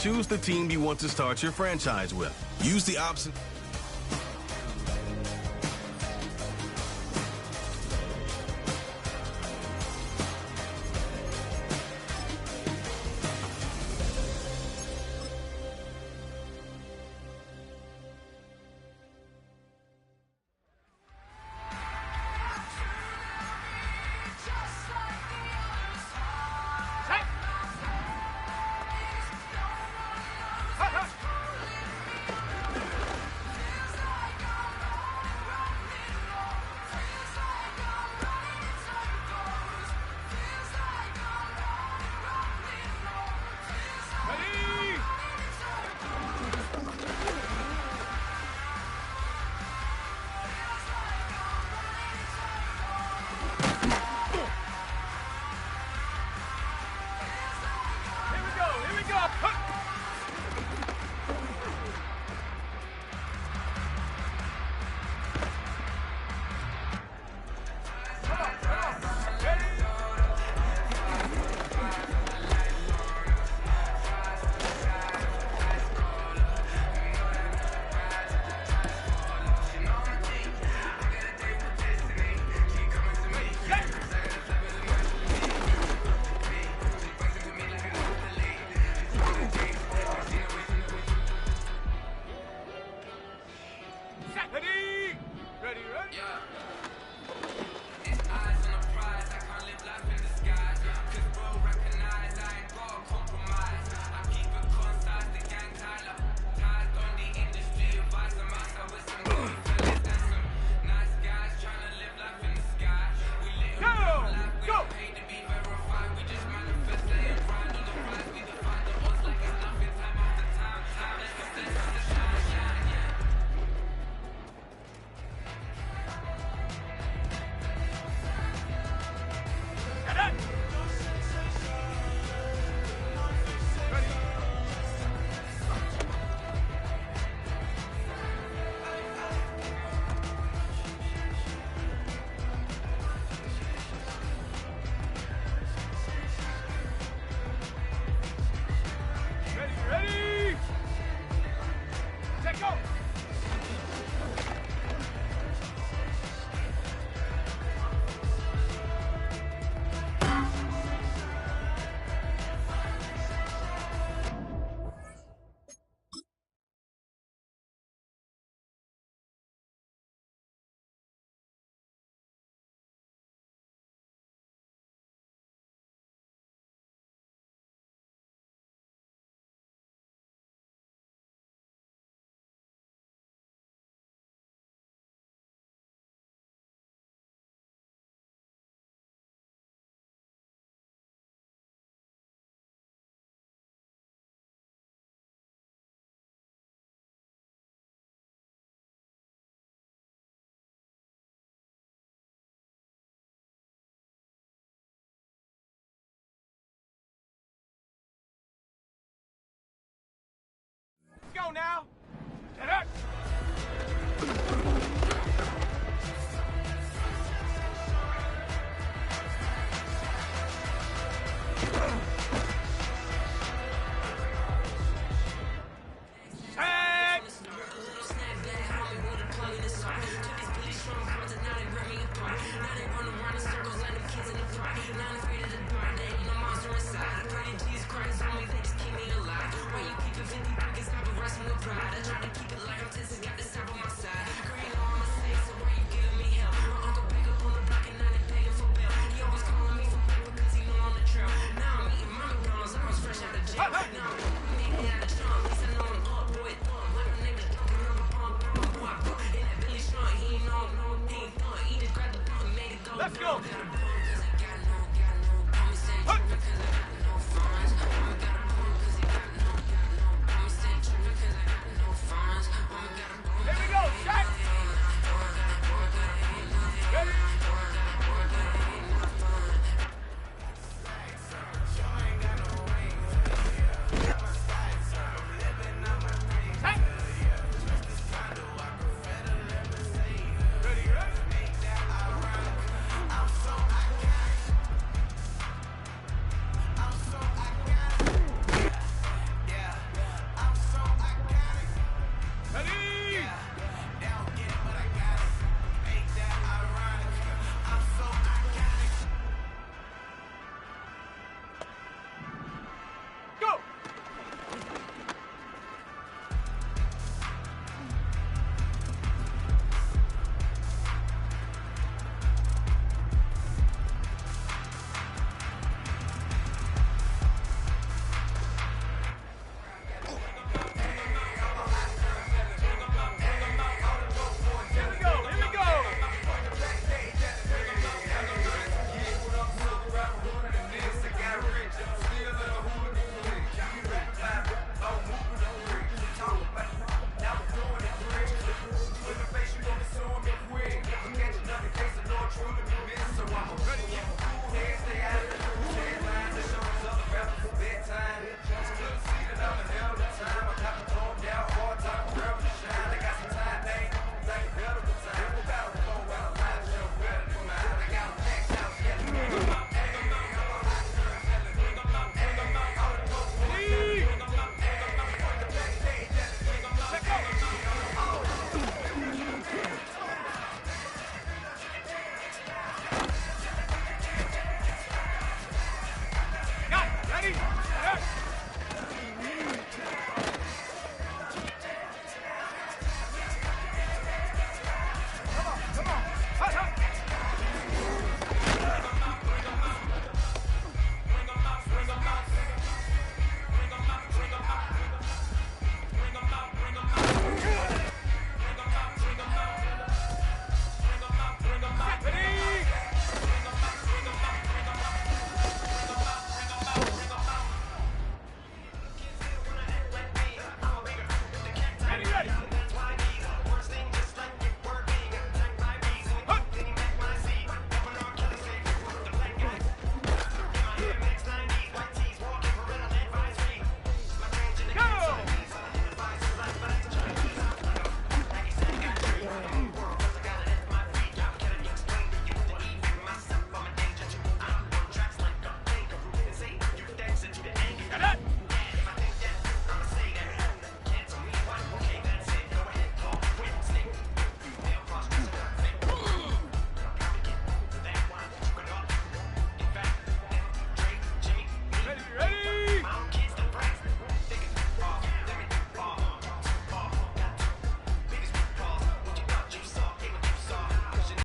Speaker 1: Choose the team you want to start your franchise with. Use the option.
Speaker 5: on now.